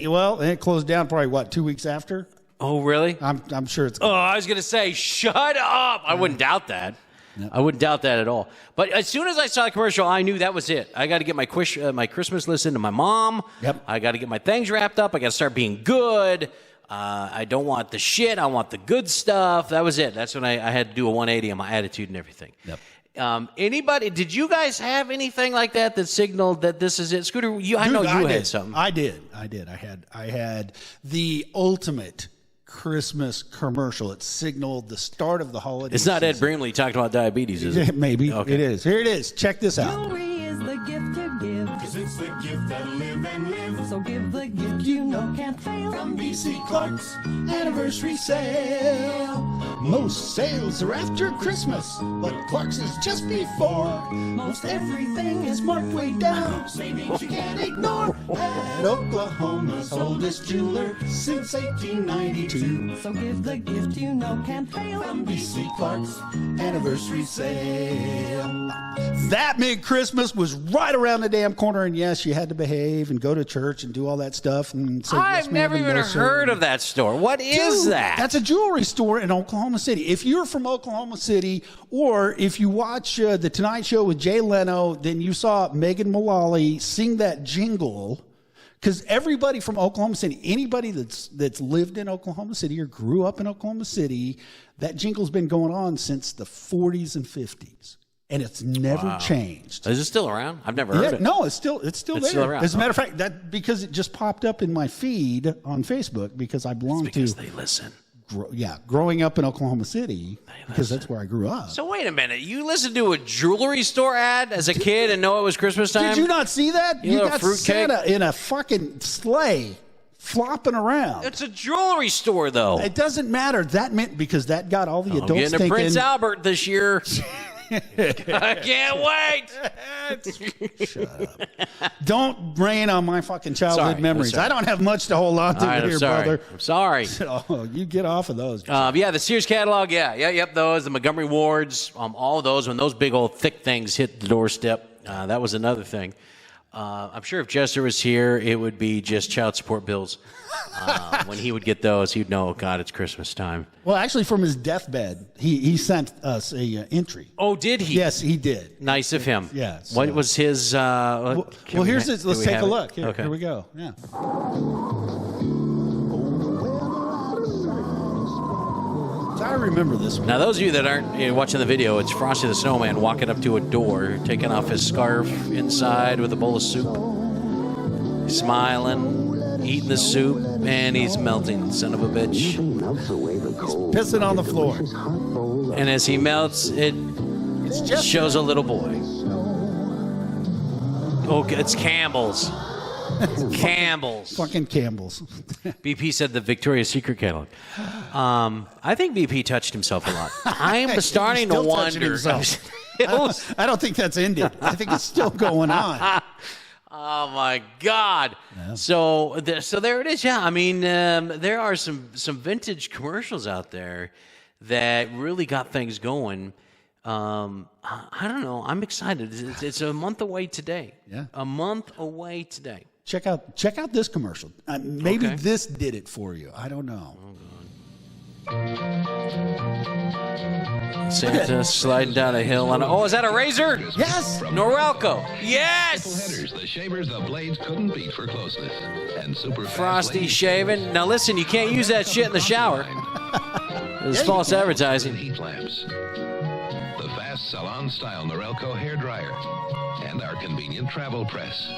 Well, it closed down probably, 2 weeks after? Oh, really? I'm sure it's... Oh, I was going to say, shut up. I wouldn't doubt that. Yep. I wouldn't doubt that at all. But as soon as I saw the commercial, I knew that was it. I got to get my Christmas list into my mom. Yep. I got to get my things wrapped up. I got to start being good. I don't want the shit. I want the good stuff. That was it. That's when I had to do a 180 on my attitude and everything. Yep. Anybody? Did you guys have anything like that signaled that this is it? Scooter, I know you had something. I did. I had the ultimate Christmas commercial. It signaled the start of the holiday It's not season. Ed Brimley talking about diabetes, is it? Maybe. Okay. It is. Here it is. Check this out. Jewelry is the gift to give. 'Cause it's the gift that'll live and live. So give the gift you know can't fail. From BC Clark's anniversary sale. Most sales are after Christmas, but Clark's is just before. Most everything is marked way down, savings you can't ignore. At Oklahoma's oldest jeweler since 1892. So give the gift you know can't fail. From BC Clark's anniversary sale. That meant Christmas was right around the damn corner, and yes, you had to behave and go to church and do all that stuff. And say, yes, I've ma'am, never and even no, sir. heard of that store. What is Dude, that? That's a jewelry store in Oklahoma City. If you're from Oklahoma City, or if you watch The Tonight Show with Jay Leno, then you saw Megan Mullally sing that jingle. Because everybody from Oklahoma City, anybody that's lived in Oklahoma City or grew up in Oklahoma City, that jingle's been going on since the 40s and 50s. And it's never changed. Is it still around? I've never heard it. No, it's still there. Still around. As a matter of fact, that because it just popped up in my feed on Facebook because I belong Because to they listen. growing up in Oklahoma City because that's where I grew up. So wait a minute. You listened to a jewelry store ad as a kid and know it was Christmas time? Did you not see that? You You little got fruitcake. Santa in a fucking sleigh flopping around. It's a jewelry store, though. It doesn't matter. That meant because that got all the I'm adults getting a thinking. Prince Albert this year. I can't wait. Don't rain on my fucking childhood Sorry, I'm memories. sorry. I don't have much to hold on to All right, I'm here, sorry. brother. I'm sorry. Oh, you get off of those. Yeah, the Sears catalog, yep, those, the Montgomery Wards, all of those, when those big old thick things hit the doorstep, that was another thing. I'm sure if Jester was here, it would be just child support bills. When he would get those, he'd know, oh, God, it's Christmas time. Well, actually, from his deathbed, he sent us a entry. Oh, did he? Yes, he did. Nice of him. Yeah, What so- was his... Well, here's this. Let's take a look. Here we go. Yeah. So I remember this one. Now, those of you that aren't watching the video, it's Frosty the Snowman walking up to a door, taking off his scarf inside with a bowl of soup, smiling, eating the soup, and he's melting, son of a bitch. Pissing on the floor. And as he melts, it It's just shows a little boy. Oh, it's Campbell's. Campbell's. fucking Campbell's. BP said the Victoria's Secret catalog. I think BP touched himself a lot. I'm starting to Still touching wonder. himself. I don't think that's ended. I think it's still going on. Oh my God! Yeah. So there it is. Yeah, I mean, there are some vintage commercials out there that really got things going. I don't know. I'm excited. It's a month away today. Yeah, a month away today. Check out this commercial. Maybe Okay. this did it for you. I don't know. Santa sliding down a hill on a... Oh, is that a razor? Yes. Norelco. Yes. Headers, the shavers the blades couldn't beat for closeness. And super Frosty shaving. Now listen, you can't use that shit in the shower. It's false advertising. Heat lamps. The fast salon-style Norelco hair dryer. And our convenient travel press.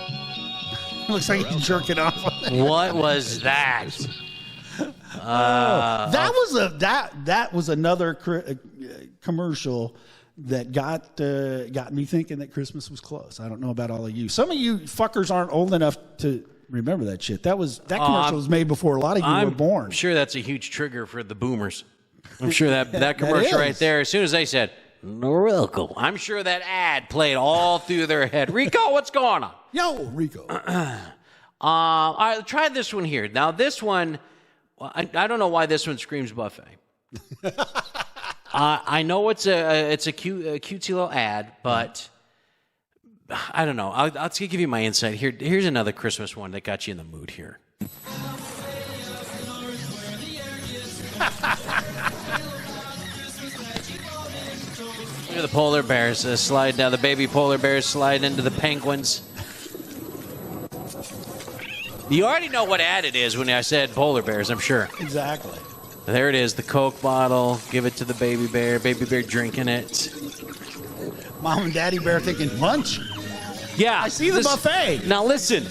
Looks like he's jerking off. What was that? That was another commercial that got me thinking that Christmas was close. I don't know about all of you. Some of you fuckers aren't old enough to remember that shit. That commercial was made before a lot of you were born. I'm sure that's a huge trigger for the boomers. I'm sure that commercial right there, as soon as they said Norelco, I'm sure that ad played all through their head. Rico, what's going on? Yo, Rico. All right, try this one here. Now, this one, I don't know why this one screams buffet. I know it's a cutesy little ad, but I don't know. I'll give you my insight. Here's another Christmas one that got you in the mood here. Look at the polar bears slide down. The baby polar bears slide into the penguins. You already know what ad it is when I said polar bears, I'm sure. Exactly. There it is, the Coke bottle. Give it to the baby bear. Baby bear drinking it. Mom and Daddy Bear thinking lunch. Yeah. I see the buffet. Now listen,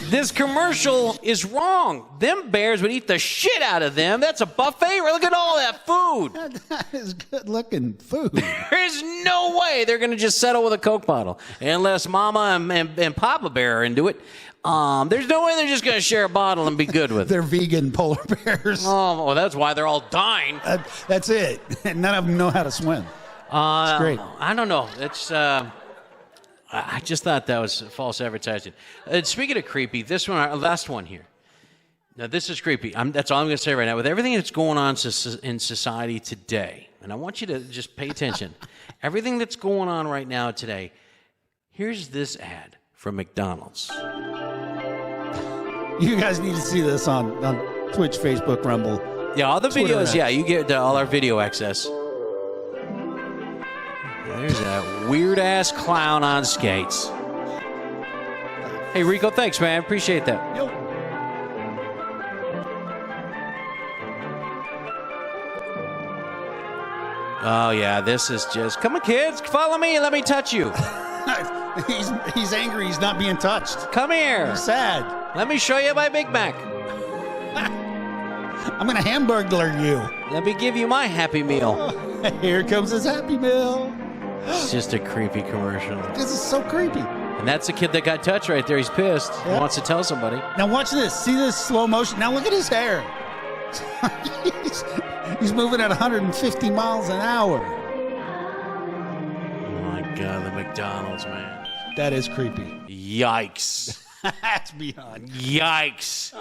this commercial is wrong. Them bears would eat the shit out of them. That's a buffet. Look at all that food. That is good-looking food. There's no way they're going to just settle with a Coke bottle. Unless Mama and Papa Bear are into it. There's no way they're just going to share a bottle and be good with it. They're vegan polar bears. Oh, well, that's why they're all dying. That's it. None of them know how to swim. It's great. I don't know. It's... I just thought that was false advertising. Speaking of creepy, this one, our last one here. Now, this is creepy. That's all I'm going to say right now. With everything that's going on in society today, and I want you to just pay attention. Everything that's going on right now today, here's this ad from McDonald's. You guys need to see this on Twitch, Facebook, Rumble. Yeah, all the Twitter videos, ads. yeah, you get all our video access. There's that weird-ass clown on skates. Hey, Rico, thanks, man. Appreciate that. Yo. Oh, yeah, this is just... Come on, kids, follow me and let me touch you. He's angry. He's not being touched. Come here. He's sad. Let me show you my Big Mac. I'm going to hamburglar you. Let me give you my Happy Meal. Here comes his Happy Meal. It's just a creepy commercial. This is so creepy. And that's the kid that got touched right there. He's pissed. He wants to tell somebody. Now watch this. See this slow motion? Now look at his hair. He's moving at 150 miles an hour. Oh, my God, the McDonald's, man. That is creepy. Yikes. That's beyond. Yikes.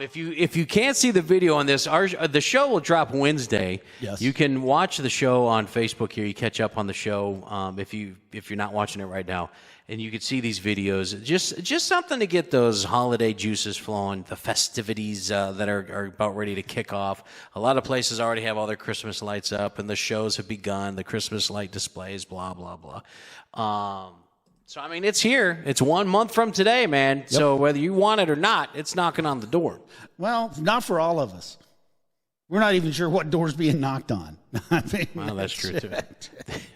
If you can't see the video on this, the show will drop Wednesday. Yes. You can watch the show on Facebook here. You catch up on the show if you're not watching it right now, and you can see these videos. Just something to get those holiday juices flowing. The festivities that are about ready to kick off. A lot of places already have all their Christmas lights up, and the shows have begun. The Christmas light displays, blah blah blah. So, I mean, it's here. It's 1 month from today, man. Yep. So whether you want it or not, it's knocking on the door. Well, not for all of us. We're not even sure what door's being knocked on. I mean, well, that's true, too.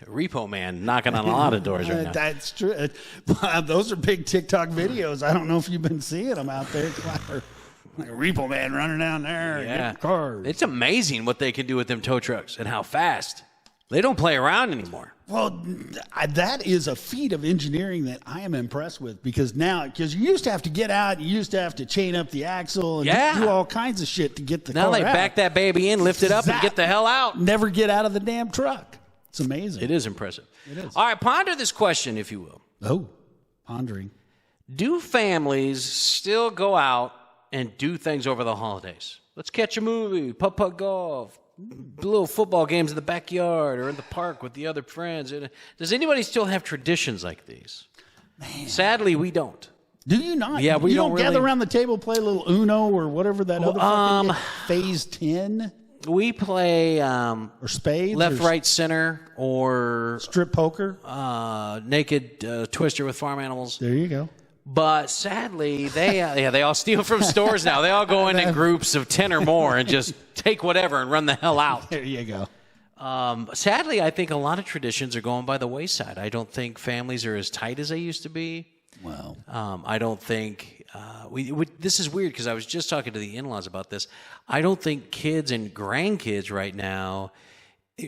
Repo Man knocking on a lot of doors right now. That's true. Those are big TikTok videos. I don't know if you've been seeing them out there. It's like a Repo Man running down there and getting cars. It's amazing what they can do with them tow trucks and how fast. They don't play around anymore. Well, that is a feat of engineering that I am impressed with because you used to have to get out, you used to have to chain up the axle and do all kinds of shit to get the car out. Now they back that baby in, lift it up, and get the hell out. Never get out of the damn truck. It's amazing. It is impressive. It is. All right, ponder this question, if you will. Oh, pondering. Do families still go out and do things over the holidays? Let's catch a movie, putt-putt golf, little football games in the backyard or in the park with the other friends. Does anybody still have traditions like these? Man. Sadly, we don't. Do you not? Yeah, we you don't don't really... gather around the table, play a little Uno or whatever that other fucking game, Phase 10? We play or spades, left, right, center, or strip poker, naked twister with farm animals. There you go. But sadly, they all steal from stores now. They all go in groups of 10 or more and just take whatever and run the hell out. There you go. Sadly, I think a lot of traditions are going by the wayside. I don't think families are as tight as they used to be. Well, I don't think this is weird because I was just talking to the in-laws about this. I don't think kids and grandkids right now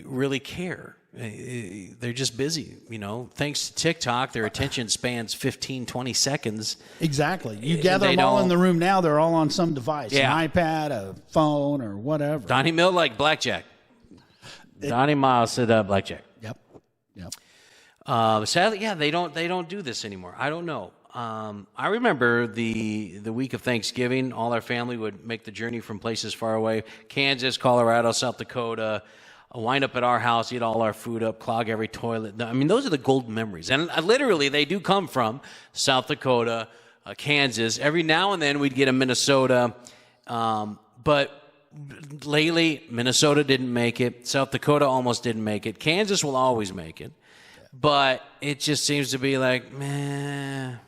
really care. They're just busy, Thanks to TikTok, their attention spans 15, 20 seconds. Exactly. You gather them all in the room now, they're all on some device, an iPad, a phone, or whatever. Donnie Mill like blackjack. Donnie Miles said blackjack. Yep. Sadly, they don't do this anymore. I don't know. I remember the week of Thanksgiving, all our family would make the journey from places far away, Kansas, Colorado, South Dakota, wind up at our house, eat all our food up, clog every toilet. I mean, those are the golden memories. And literally, they do come from South Dakota, Kansas. Every now and then, we'd get a Minnesota. But lately, Minnesota didn't make it. South Dakota almost didn't make it. Kansas will always make it. But it just seems to be like, man,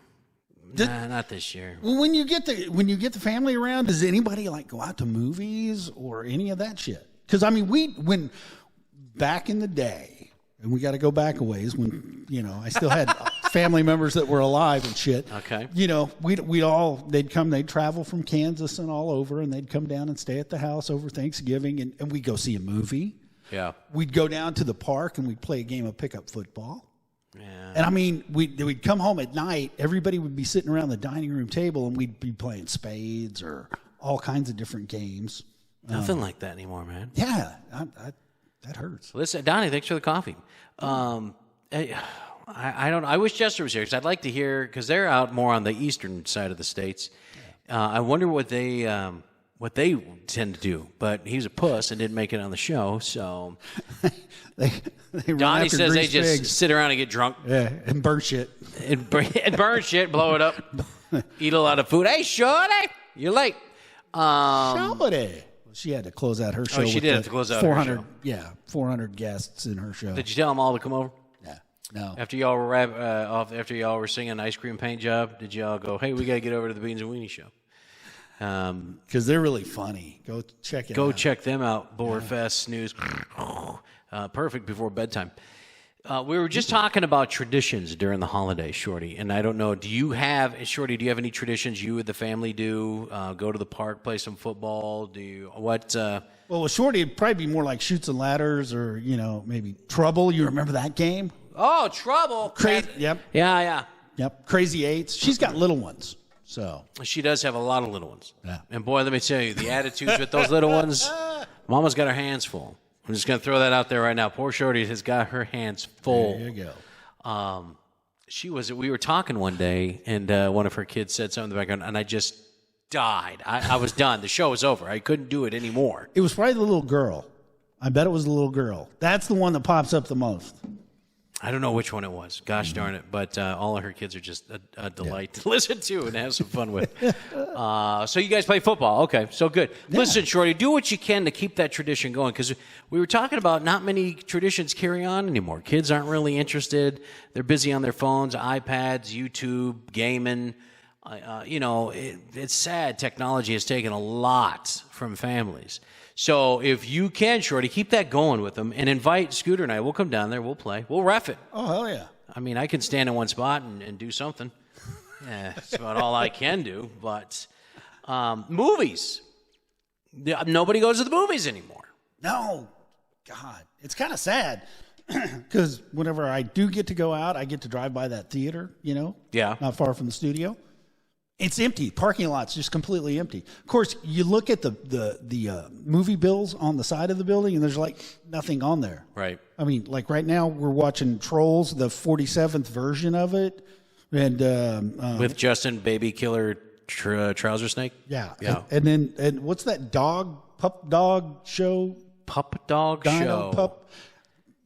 not this year. When you get the family around, does anybody go out to movies or any of that shit? Because I mean, when back in the day, and we got to go back a ways when I still had family members that were alive and shit. Okay. You know, they'd travel from Kansas and all over, and they'd come down and stay at the house over Thanksgiving, and we'd go see a movie. Yeah. We'd go down to the park and we'd play a game of pickup football. Yeah. And I mean, we'd come home at night. Everybody would be sitting around the dining room table, and we'd be playing spades or all kinds of different games. Nothing like that anymore, man. Yeah, that hurts. Listen, Donnie, thanks for the coffee. I wish Jester was here because I'd like to hear, because they're out more on the eastern side of the states. I wonder what they tend to do. But he's a puss and didn't make it on the show, so they run Donnie after says they greased just pigs. sit around and get drunk. Yeah, and burn shit. And burn shit, blow it up, eat a lot of food. Hey, Shorty, you're late. Shorty. She had to close out her show. She with did the have to close out her 400, show. Yeah, 400 guests in her show. Did you tell them all to come over? Yeah, no. After y'all were after y'all were singing Ice Cream Paint Job, did y'all go, hey, we got to get over to the Beans and Weenie show? Because they're really funny. Go check it out. Go check them out. Boarfest Snooze. Perfect before bedtime. We were just talking about traditions during the holidays, Shorty, and I don't know. Do you have any traditions you and the family do? Go to the park, play some football. Do you what? Well, with Shorty, it'd probably be more like Shoots and Ladders, or maybe Trouble. You remember that game? Oh, Trouble! Yep. Yeah. Yep. Crazy Eights. She's got little ones, so She does have a lot of little ones. Yeah. And boy, let me tell you, the attitudes with those little ones. Mama's got her hands full. I'm just going to throw that out there right now. Poor Shorty has got her hands full. there you go. We were talking one day, and one of her kids said something in the background, and I just died. I was done. The show was over. I couldn't do it anymore. It was probably the little girl. I bet it was the little girl. That's the one that pops up the most. I don't know which one it was. Gosh darn it. But all of her kids are just a delight to listen to and have some fun with. So you guys play football. Okay, so good. Yeah. Listen, Shorty, do what you can to keep that tradition going, because we were talking about not many traditions carry on anymore. Kids aren't really interested. They're busy on their phones, iPads, YouTube, gaming. It's sad. Technology has taken a lot from families. So if you can, Shorty, keep that going with them and invite Scooter and I. We'll come down there. We'll play. We'll ref it. Oh, hell yeah. I mean, I can stand in one spot and do something. Yeah, that's about all I can do. But movies. Nobody goes to the movies anymore. No. God. It's kind of sad because whenever I do get to go out, I get to drive by that theater, Yeah. not far from the studio. It's empty. Parking lot's just completely empty. Of course, you look at the movie bills on the side of the building, and there's like nothing on there. Right. I mean, like right now, we're watching Trolls, the 47th version of it, and With Justin Baby Killer Trouser Snake? yeah. Yeah. And what's that pup dog show? Pup Dog Dino Show. Pup.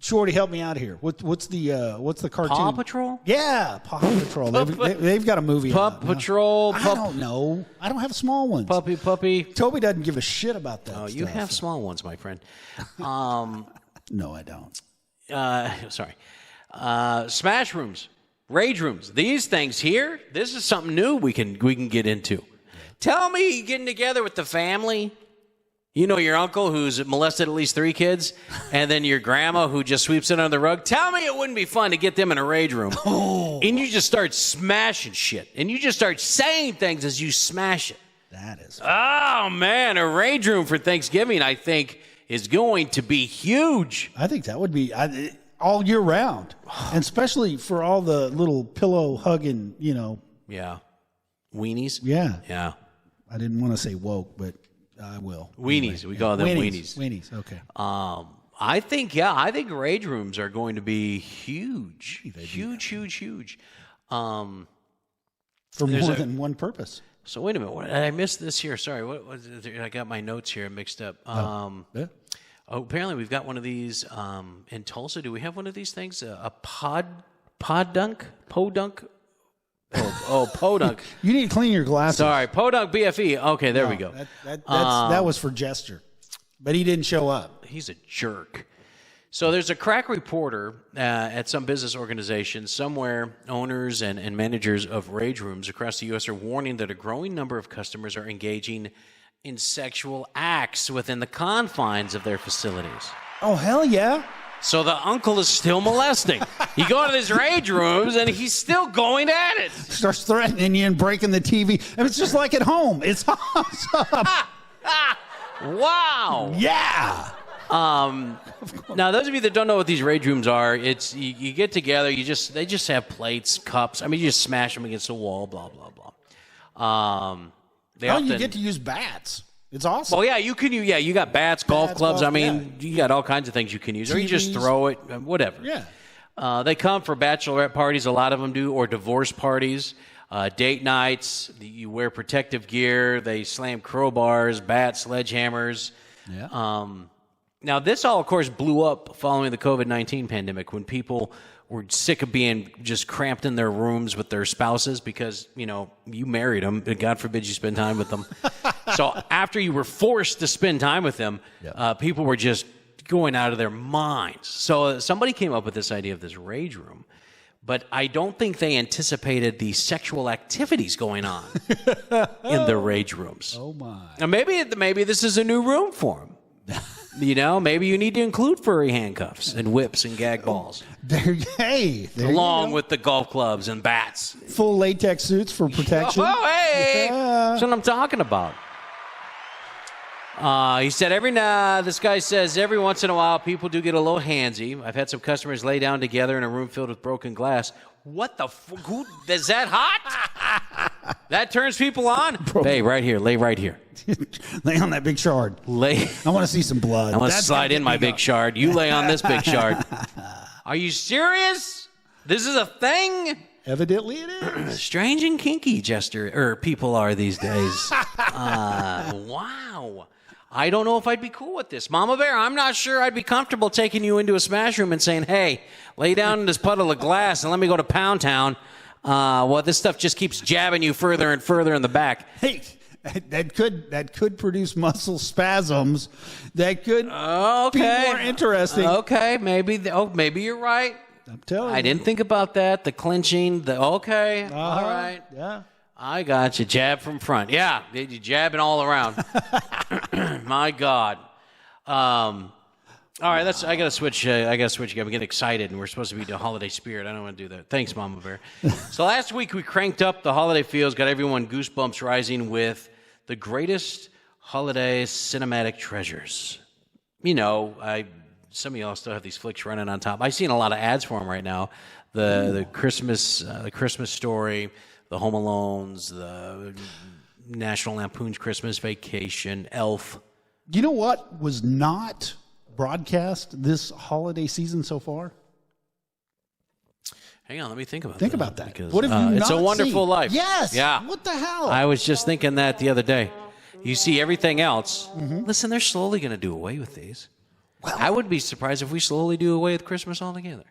Shorty, help me out here. What's the cartoon? Paw Patrol? Yeah, Paw Patrol. They've got a movie. Pup out now. Patrol. I don't know. I don't have small ones. Puppy. Toby doesn't give a shit about that. Oh, you stuff. have small ones, my friend. No, I don't. Sorry. Smash rooms, rage rooms. These things here. This is something new we can get into. Tell me, getting together with the family. Your uncle who's molested at least 3 kids, and then your grandma who just sweeps it under the rug. Tell me it wouldn't be fun to get them in a rage room. And you just start smashing shit. And you just start saying things as you smash it. That is. Oh, man, a rage room for Thanksgiving, I think, is going to be huge. I think that would be all year round, and especially for all the little pillow hugging. Yeah. Weenies? Yeah. Yeah. I didn't want to say woke, but I will. Weenies. We call them weenies. Weenies. Okay. I think rage rooms are going to be huge. Huge. For more than one purpose. So wait a minute. I missed this here. Sorry. What was it? I got my notes here mixed up. Yeah. Apparently we've got one of these in Tulsa. Do we have one of these things? A podunk? Podunk? Podunk. You need to clean your glasses. Sorry, Podunk BFE. Okay, there we go. That was for Jester, but he didn't show up. He's a jerk. So there's a crack reporter at some business organization somewhere. Owners and managers of rage rooms across the U.S. are warning that a growing number of customers are engaging in sexual acts within the confines of their facilities. Oh, hell yeah. So the uncle is still molesting. You go to these rage rooms, and he's still going at it. Starts threatening you and breaking the TV. And it's just like at home. It's awesome. Wow. Yeah. Now, those of you that don't know what these rage rooms are, it's you get together. They just have plates, cups. I mean, you just smash them against the wall. Blah blah blah. You get to use bats. It's awesome. Well, yeah, you can. You got bats, golf clubs. I mean, you got all kinds of things you can use, or you just throw it, whatever. Yeah. They come for bachelorette parties. A lot of them do, or divorce parties, date nights. You wear protective gear. They slam crowbars, bats, sledgehammers. Yeah. Now, this all, of course, blew up following the COVID-19 pandemic when people were sick of being just cramped in their rooms with their spouses because, you married them, and God forbid you spend time with them. So after you were forced to spend time with them, people were just going out of their minds. So somebody came up with this idea of this rage room, but I don't think they anticipated the sexual activities going on in the rage rooms. Oh, my. Now, maybe this is a new room for them. Maybe you need to include furry handcuffs and whips and gag balls. Along with the golf clubs and bats. Full latex suits for protection. Oh, hey! That's what I'm talking about. He said, this guy says, every once in a while, people do get a little handsy. I've had some customers lay down together in a room filled with broken glass. What the who, is that hot? That turns people on? Hey, right here. Lay right here. Lay on that big shard. I want to see some blood. I want to slide in my big shard. You lay on this big shard. Are you serious? This is a thing? Evidently it is. Strange and kinky people are these days. Wow. I don't know if I'd be cool with this. Mama Bear, I'm not sure I'd be comfortable taking you into a smash room and saying, hey, lay down in this puddle of glass and let me go to Pound Town. This stuff just keeps jabbing you further and further in the back. Hey, that could produce muscle spasms. That could be more interesting. Okay, maybe you're right. I'm telling you. I didn't think about that. The clinching, all right. Yeah. I got you. Jab from front. Yeah, you jabbing all around. My God. All right, I gotta switch. I'm getting excited, and we're supposed to be the holiday spirit. I don't want to do that. Thanks, Mama Bear. So last week we cranked up the holiday feels, got everyone goosebumps rising with the greatest holiday cinematic treasures. Some of y'all still have these flicks running on top. I've seen a lot of ads for them right now. The Christmas Story, the Home Alones, the National Lampoon's Christmas Vacation, Elf. You know what was not broadcast this holiday season so far? Hang on, let me think about that. Think about that. Because, what have you not It's a Wonderful seen? Life. Yes. Yeah. What the hell? I was just thinking that the other day. You see everything else. Mm-hmm. Listen, they're slowly going to do away with these. Well, I would be surprised if we slowly do away with Christmas altogether.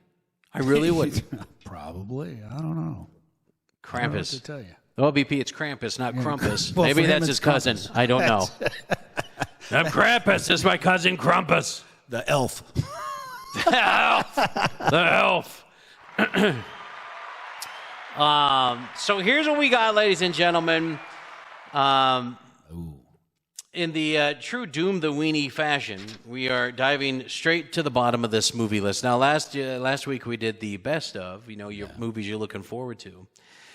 I really would. Probably. I don't know. Krampus. I don't know what to tell you. Oh, BP, it's Krampus, not Krampus. Well, Maybe for him, that's his cousin. Krampus. I don't know. I'm Krampus. This is my cousin Krampus. The elf. The elf. So here's what we got, ladies and gentlemen. In the true Doom the Weenie fashion, we are diving straight to the bottom of this movie list. Now, last week we did the best of, your movies you're looking forward to.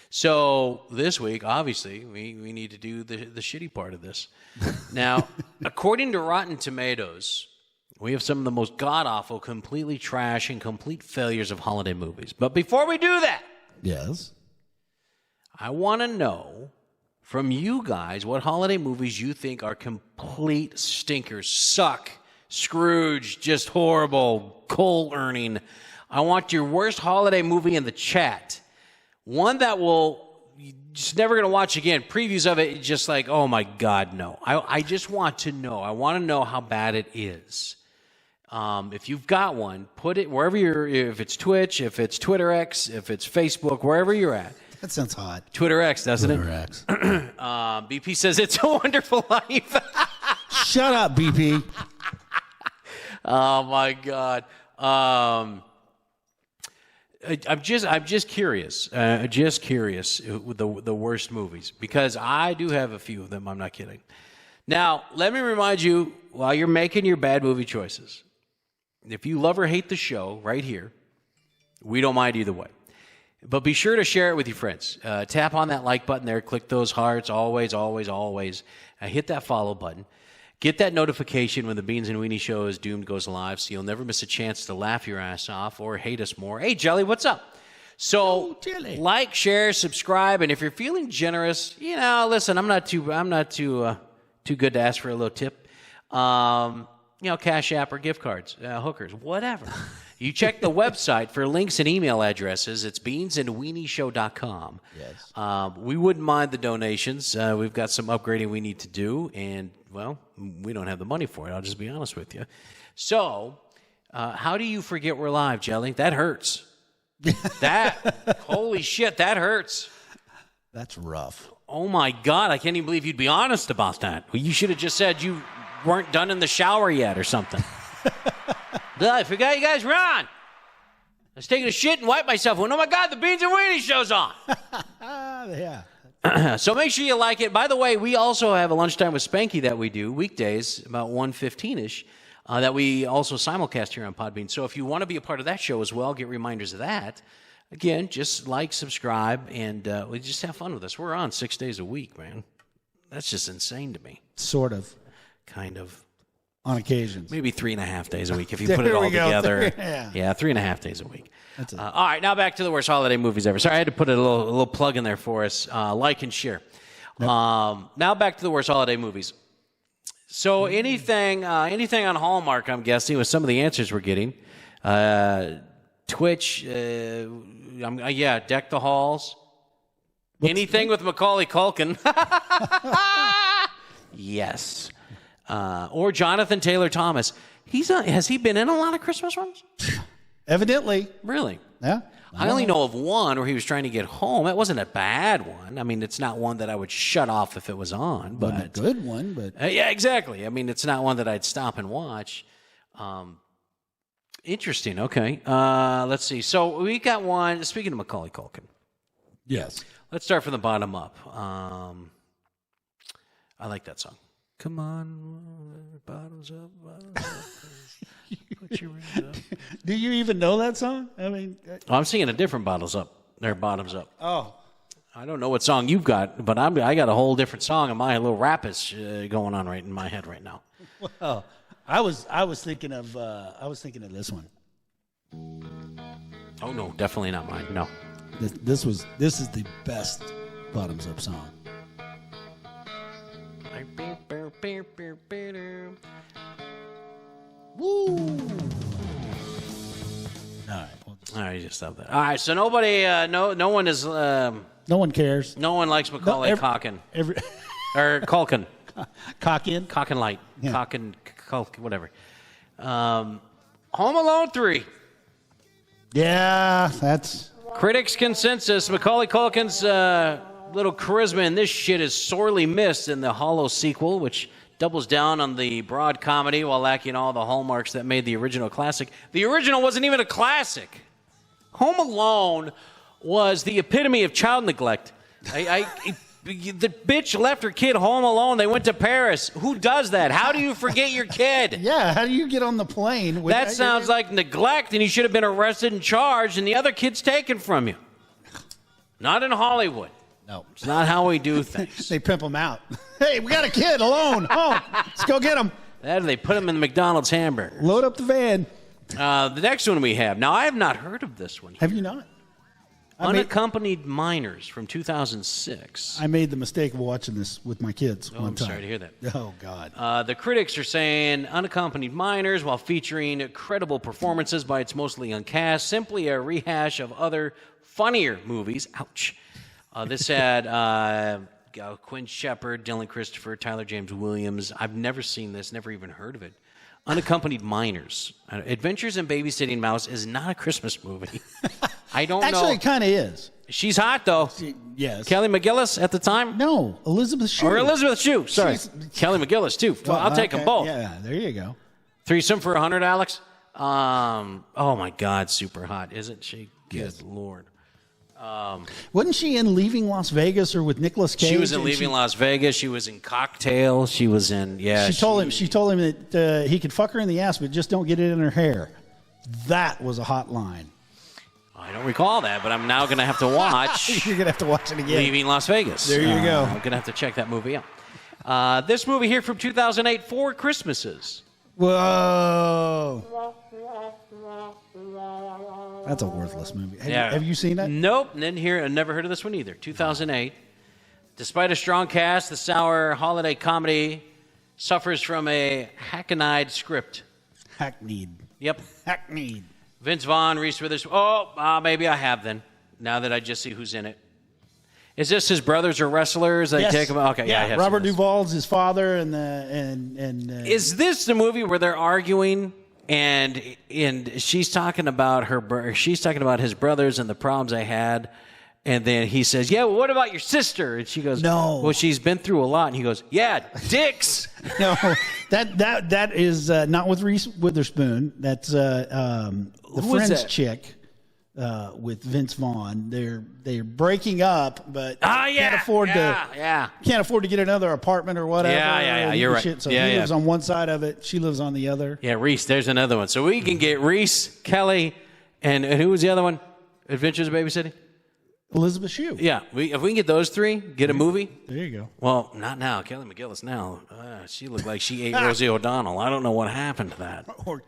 So this week, obviously, we need to do the shitty part of this. Now, according to Rotten Tomatoes, we have some of the most god-awful, completely trash, and complete failures of holiday movies. But before we do that, yes, I want to know from you guys what holiday movies you think are complete stinkers, suck, Scrooge, just horrible, coal earning. I want your worst holiday movie in the chat. One that you're just never going to watch again. Previews of it, just like, oh my God, no. I just want to know. I want to know how bad it is. If you've got one, put it wherever if it's Twitch, if it's Twitter X, if it's Facebook, wherever you're at. That sounds hot. Twitter X, doesn't Twitter it? X. BP says It's a Wonderful Life. Shut up, BP. Oh my God. I'm just curious. With the worst movies, because I do have a few of them. I'm not kidding. Now, let me remind you, while you're making your bad movie choices, If you love or hate the show right here, we don't mind either way. But be sure to share it with your friends. Tap on that like button there. Click those hearts. Always, always, always. Hit that follow button. Get that notification when the Beans and Weenie Show is doomed goes live so you'll never miss a chance to laugh your ass off or hate us more. Hey, Jelly, what's up? So, like, share, subscribe, and if you're feeling generous, listen, I'm not too good to ask for a little tip. Cash App or gift cards, hookers, whatever. You check the website for links and email addresses. It's beansandweenieshow.com. Yes. We wouldn't mind the donations. We've got some upgrading we need to do, and, well, we don't have the money for it. I'll just be honest with you. So, how do you forget we're live, Jelly? That hurts. Holy shit, that hurts. That's rough. Oh, my God. I can't even believe you'd be honest about that. You should have just said you weren't done in the shower yet or something. I forgot you guys were on. I was taking a shit and wiped myself. Well, oh, my God, the Beans and Weenie Show's on. Yeah. So make sure you like it. By the way, we also have a lunchtime with Spanky that we do weekdays about 1:15-ish that we also simulcast here on Podbean. So if you want to be a part of that show as well, get reminders of that. Again, just like, subscribe, and we just have fun with us. We're on 6 days a week, man. That's just insane to me. Sort of. Kind of. On occasions. Maybe 3.5 days a week if you put it all together. Yeah, 3.5 days a week. That's it. All right, now back to the worst holiday movies ever. Sorry, I had to put a little plug in there for us. Like and share. Yep. Now back to the worst holiday movies. So anything on Hallmark, I'm guessing, with some of the answers we're getting. Twitch, Deck the Halls. Anything with Macaulay Culkin. Yes. Or Jonathan Taylor Thomas. Has he been in a lot of Christmas ones? Evidently. Really? Yeah. I only know of one where he was trying to get home. It wasn't a bad one. I mean, it's not one that I would shut off if it was on. But wasn't a good one, but yeah, exactly. I mean, it's not one that I'd stop and watch. Interesting. Okay. Let's see. So we got one. Speaking of Macaulay Culkin. yes. Let's start from the bottom up. I like that song. Come on, bottoms up, put your hands up. Do you even know that song? I mean, I'm singing a different bottoms up. Oh, I don't know what song you've got, but I got a whole different song of mine. A little rapish going on right in my head right now. well, I was thinking of this one. Oh no, definitely not mine. No. This is the best bottoms up song. Woo! All right, you just stop that. All right, so nobody, no one is, no one cares. no one likes Macaulay Culkin or Culkin, Cockin Light, Yeah. Culkin, whatever. Home Alone 3. Yeah, that's Critics' consensus: Macaulay Culkin's little charisma in this shit is sorely missed in the Hollow sequel, which doubles down on the broad comedy while lacking all the hallmarks that made the original classic. The original wasn't even a classic. Home Alone was the epitome of child neglect. The bitch left her kid home alone. They went to Paris. Who does that? How do you forget your kid? yeah. How do you get on the plane? That sounds like neglect, and you should have been arrested and charged, and the other kid's taken from you. Not in Hollywood. No, It's not how we do things. they pimp him out. Hey, we got a kid alone. Oh, let's go get him. That or they put him in the McDonald's hamburger. Load up the van. The next one we have. Now, I have not heard of this one. Have you not? Unaccompanied Minors from 2006. I made the mistake of watching this with my kids one I'm time. sorry to hear that. Oh, God. The critics are saying Unaccompanied Minors, while featuring credible performances by its mostly young cast, simply a rehash of other funnier movies. Ouch. This had Quinn Shepard, Dylan Christopher, Tyler James Williams. I've never seen this, never even heard of it. Unaccompanied Minors. Adventures in Babysitting Mouse is not a Christmas movie. I don't know. Actually, it kind of is. She's hot, though. Yes. Kelly McGillis at the time? No, Elizabeth Shue. Or Elizabeth Shue, sorry. Kelly McGillis, too. Well, I'll take them both. Yeah, there you go. Threesome for 100, Alex? Oh, my God, super hot, isn't she? Good Yes. Lord. Wasn't she in Leaving Las Vegas or with Nicolas Cage? She was in Leaving Las Vegas. She was in Cocktail. She was in She told him that he could fuck her in the ass, but just don't get it in her hair. That was a hot line. I don't recall that, but I'm now going to have to watch. You're going to have to watch it again. Leaving Las Vegas. There you go. I'm going to have to check that movie out. This movie here from 2008, Four Christmases. Whoa. That's a worthless movie. Have you seen it? Nope. Never heard of this one either. 2008. Despite a strong cast, the sour holiday comedy suffers from a hackneyed script. Hackneyed. Yep. Hackneyed. Vince Vaughn, Reese Witherspoon. Maybe I have then. Now that I just see who's in it. Is this his brothers or wrestlers? Yes. Take them. Okay. Yeah. I have Robert seen this. Duvall's his father, and Is this the movie where they're arguing and she's talking about his brothers and the problems they had, and then he says, "Yeah, well, what about your sister?" And she goes, "No, well, she's been through a lot." And he goes, "Yeah, dicks." No, that is not with Reese Witherspoon. That's the Friends chick. With Vince Vaughn, they're breaking up, but can't afford to get another apartment or whatever. Yeah, you're right. Shit. So he lives on one side of it, she lives on the other. Yeah, Reese. There's another one. So we can get Reese, Kelly, and who was the other one? Adventures of Babysitting. Elizabeth Shue. Yeah, if we can get those three, get a movie. There you go. Well, not now. Kelly McGillis now. She looked like she ate Rosie O'Donnell. I don't know what happened to that. Or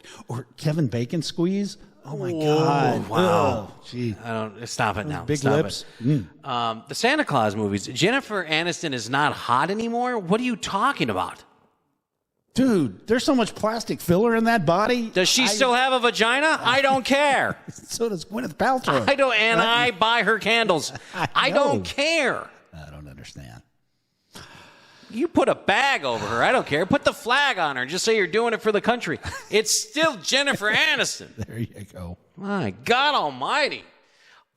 Kevin Bacon squeeze. Oh my God! Wow. Oh, gee. Stop it now. Big Stop lips. It. The Santa Claus movies. Jennifer Aniston is not hot anymore. What are you talking about? Dude, there's so much plastic filler in that body. Does she still have a vagina? I don't care. So does Gwyneth Paltrow. I buy her candles. I don't care. I don't understand. You put a bag over her. I don't care. Put the flag on her. Just say you're doing it for the country. It's still Jennifer Aniston. There you go. My God almighty.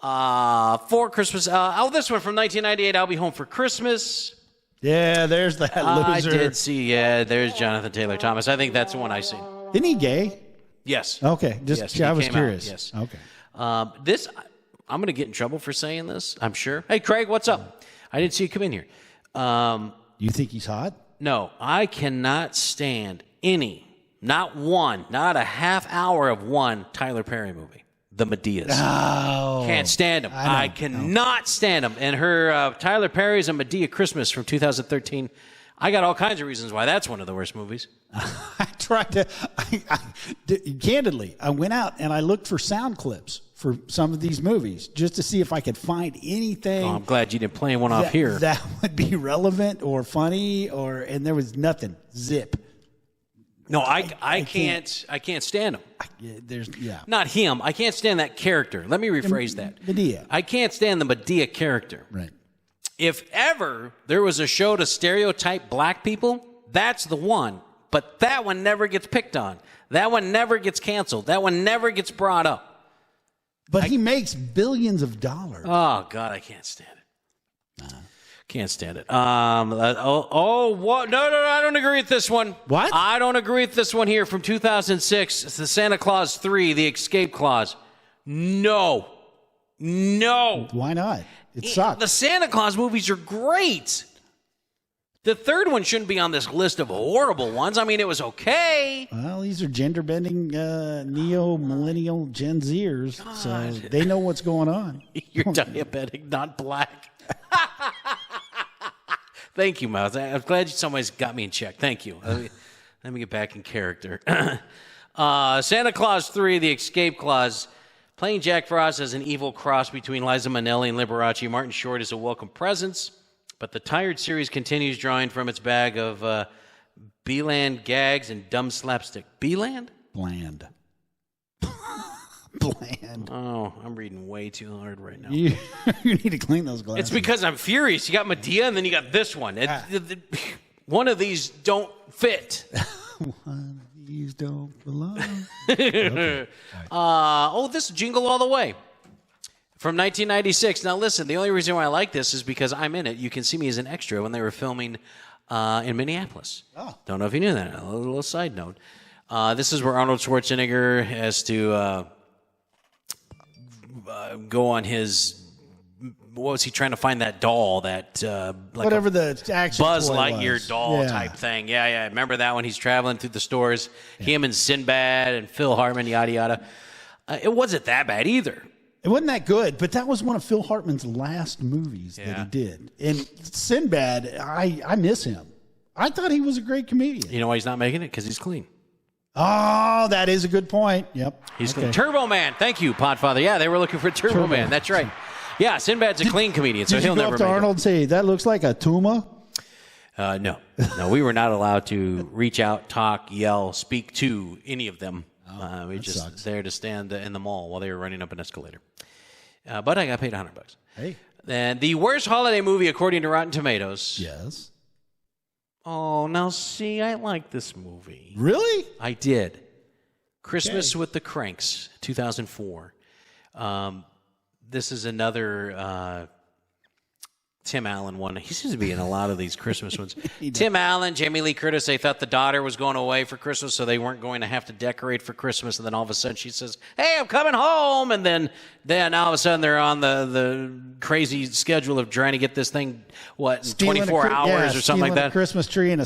For Christmas. This one from 1998, I'll Be Home for Christmas. Yeah, there's that loser. I did see, there's Jonathan Taylor Thomas. I think that's the one I see. Isn't he gay? Yes. Okay, I was curious. Yes. Okay. I'm going to get in trouble for saying this, I'm sure. Hey, Craig, what's up? I didn't see you come in here. You think he's hot? No, I cannot stand not one, not a half hour of one Tyler Perry movie. The Medeas. Oh. Can't stand him. I cannot stand him. And her Tyler Perry's A Medea Christmas from 2013. I got all kinds of reasons why that's one of the worst movies. I tried to, candidly, I went out and I looked for sound clips for some of these movies just to see if I could find anything. Oh, I'm glad you didn't play one off here. That would be relevant or funny, and there was nothing. Zip. No, I can't stand him. Not him. I can't stand that character. Let me rephrase that. Medea. I can't stand the Medea character. Right. If ever there was a show to stereotype black people, that's the one. But that one never gets picked on. That one never gets canceled. That one never gets brought up. But he makes billions of dollars. Oh, God, I can't stand it. Can't stand it. What? No, I don't agree with this one. What? I don't agree with this one here from 2006. It's the Santa Claus 3, The Escape Clause. No. Why not? It sucks. The Santa Claus movies are great. The third one shouldn't be on this list of horrible ones. I mean, it was okay. Well, these are gender-bending neo-millennial Gen Zers, so they know what's going on. You're diabetic, not black. Thank you, Mouse. I'm glad somebody's got me in check. Thank you. Let me get back in character. Santa Claus 3, The Escape Clause. Playing Jack Frost as an evil cross between Liza Minnelli and Liberace, Martin Short is a welcome presence, but the tired series continues drawing from its bag of B-land gags and dumb slapstick. B-land? Bland. Oh, I'm reading way too hard right now. You need to clean those glasses. It's because I'm furious. You got Medea, and then you got this one. One of these don't fit. One of these don't belong. Okay. This is Jingle All the Way from 1996. Now, listen, the only reason why I like this is because I'm in it. You can see me as an extra when they were filming in Minneapolis. Oh. Don't know if you knew that. A little side note. This is where Arnold Schwarzenegger has to go on his what was he trying to find that doll that like Whatever a the action Buzz toy Lightyear was. doll Yeah. type thing. Yeah. Remember that when he's traveling through the stores? Him and Sinbad and Phil Hartman, yada yada. It wasn't that bad either. It wasn't that good, but that was one of Phil Hartman's last movies that he did. And Sinbad, I miss him. I thought he was a great comedian. You know why he's not making it? Because he's clean. Oh, that is a good point. Yep. He's clean. Turbo Man. Thank you, Podfather. Yeah, they were looking for Turbo Man. That's right. Yeah, Sinbad's a clean comedian, so Did he'll you go never up to make Arnold and say, that looks like a tumor? it. No, we were not allowed to reach out, talk, yell, speak to any of them. We just sucks. there to stand in the mall while they were running up an escalator. But I got paid $100. Hey. And the worst holiday movie according to Rotten Tomatoes. Yes. Oh, now see, I like this movie. Really? I did. Christmas with the Cranks, 2004. This is another Tim Allen one. He seems to be in a lot of these Christmas ones. Tim Allen, Jamie Lee Curtis, they thought the daughter was going away for Christmas, so they weren't going to have to decorate for Christmas. And then all of a sudden she says, hey, I'm coming home. And then all of a sudden they're on the crazy schedule of trying to get this thing, in 24 hours or something like that. A Christmas tree and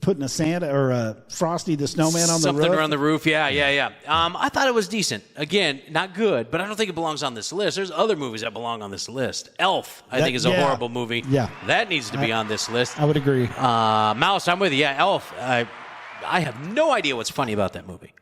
putting a Santa or a Frosty the Snowman on the roof. Something on the roof, yeah. I thought it was decent. Again, not good, but I don't think it belongs on this list. There's other movies that belong on this list. Elf, I think, is a horrible movie. Yeah. That needs to be on this list. I would agree. Mouse, I'm with you. Yeah, Elf. I have no idea what's funny about that movie.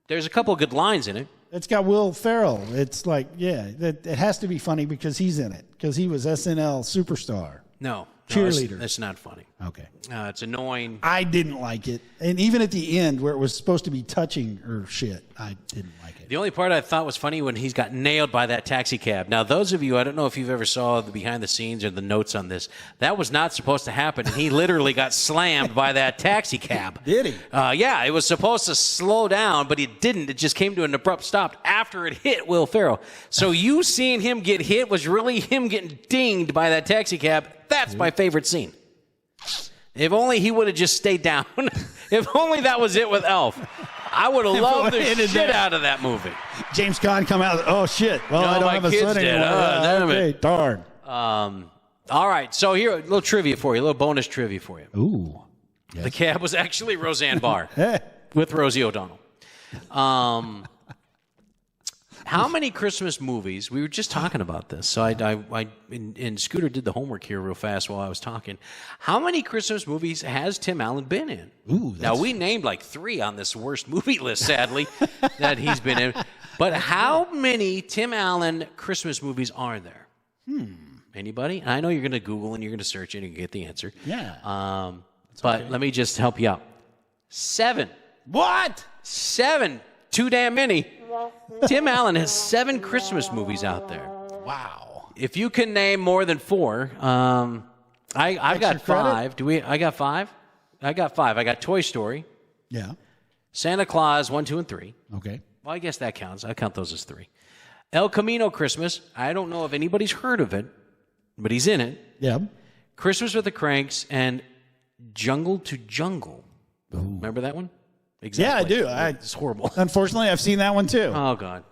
There's a couple of good lines in it. It's got Will Ferrell. It's like, it has to be funny because he's in it, because he was SNL superstar. No, Cheerleader. That's not funny. Okay. It's annoying. I didn't like it. And even at the end where it was supposed to be touching her shit, I didn't like it. The only part I thought was funny when he's got nailed by that taxi cab. Now, those of you, I don't know if you've ever saw the behind the scenes or the notes on this. That was not supposed to happen, and he literally got slammed by that taxi cab. Did he? Yeah, it was supposed to slow down, but it didn't. It just came to an abrupt stop after it hit Will Ferrell. So you seeing him get hit was really him getting dinged by that taxi cab. That's my favorite scene. If only he would have just stayed down. If only that was it with Elf. I would have loved the shit out of that movie. James Caan come out, oh shit. Well, No, I don't my have a kids son did. anymore. Damn it. Okay, darn. All right, so here, a little trivia for you, a little bonus trivia for you. Ooh. The cab was actually Roseanne Barr Hey. with Rosie O'Donnell. How many Christmas movies? We were just talking about this. So and Scooter did the homework here real fast while I was talking. How many Christmas movies has Tim Allen been in? Ooh, now, we named like 3 on this worst movie list, sadly, that he's been in. But how many Tim Allen Christmas movies are there? Anybody? And I know you're going to Google and you're going to search it and get the answer. Yeah. But let me just help you out. 7. What? 7. Too damn many. Tim Allen has 7 Christmas movies out there. Wow. If you can name more than 4, I've got 5. credit? I got 5? I got 5. I got Toy Story, Yeah. Santa Claus 1, 2, and 3. Okay. Well, I guess that counts. I count those as 3. El Camino Christmas. I don't know if anybody's heard of it, but he's in it. Yeah. Christmas with the Cranks and Jungle to Jungle. Remember that one? Exactly. Yeah, I do. It's horrible. Unfortunately, I've seen that one too. Oh, God.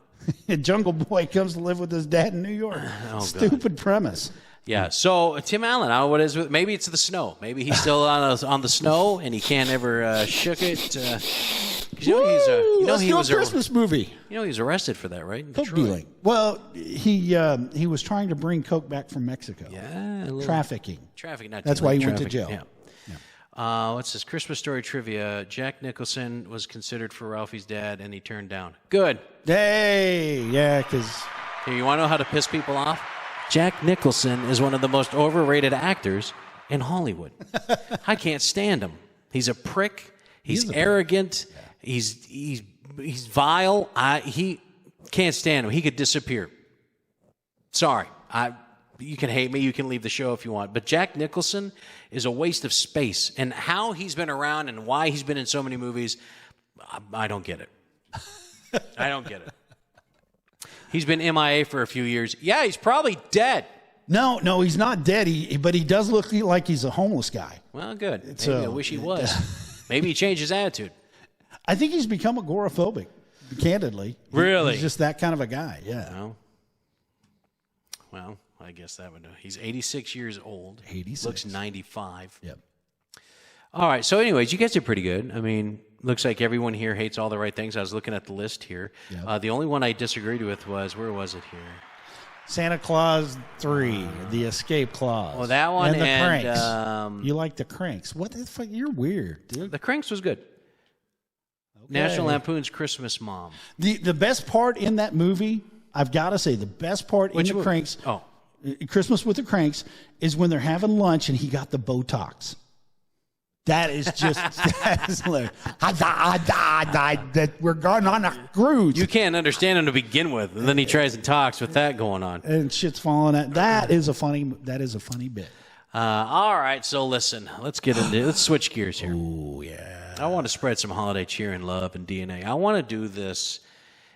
Jungle Boy comes to live with his dad in New York. God. Stupid premise. Yeah, so Tim Allen, I don't know what it is. Maybe it's the snow. Maybe he's still on the snow and he can't ever shook it. 'Cause Let's do a Christmas movie. You know he was arrested for that, right? In Coke Detroit. dealing. Well, he was trying to bring coke back from Mexico. Yeah, a little Trafficking. traffic. Not That's dealing, why he went to trafficking, jail. Yeah. What's this? Christmas story trivia. Jack Nicholson was considered for Ralphie's dad, and he turned down. Good. Hey, yeah, because Here, you want to know how to piss people off? Jack Nicholson is one of the most overrated actors in Hollywood. I can't stand him. He's a prick. He's arrogant. He's vile. He can't stand him. He could disappear. Sorry. You can hate me. You can leave the show if you want. But Jack Nicholson is a waste of space. And how he's been around and why he's been in so many movies, I don't get it. I don't get it. He's been MIA for a few years. Yeah, he's probably dead. no, he's not dead. But he does look like he's a homeless guy. Well, good. Maybe I wish he was. Maybe he changed his attitude. I think he's become agoraphobic. Candidly, Really? he's just that kind of a guy. Yeah. Well, well, I guess that would know. He's 86 years old. 86. Looks 95. Yep. All right. So, anyways, you guys did pretty good. I mean, looks like everyone here hates all the right things. I was looking at the list here. Yep. The only one I disagreed with was, where was it here? Santa Claus 3, the escape clause. Well, that one and the and, cranks. You like the cranks? What the fuck? You're weird, dude. The Cranks was good. National Lampoon's Christmas Mom. The best part in that movie, I've got to say, the best part in the movie? Cranks, Oh. Christmas with the Cranks, is when they're having lunch and he got the Botox. That is just, that is hilarious. That we're going on a cruise. You can't understand him to begin with, and then he tries and talks with that going on. And shit's falling out. That is a funny bit. All right, so listen, let's switch gears here. Oh, yeah. I want to spread some holiday cheer and love and DNA. I want to do this.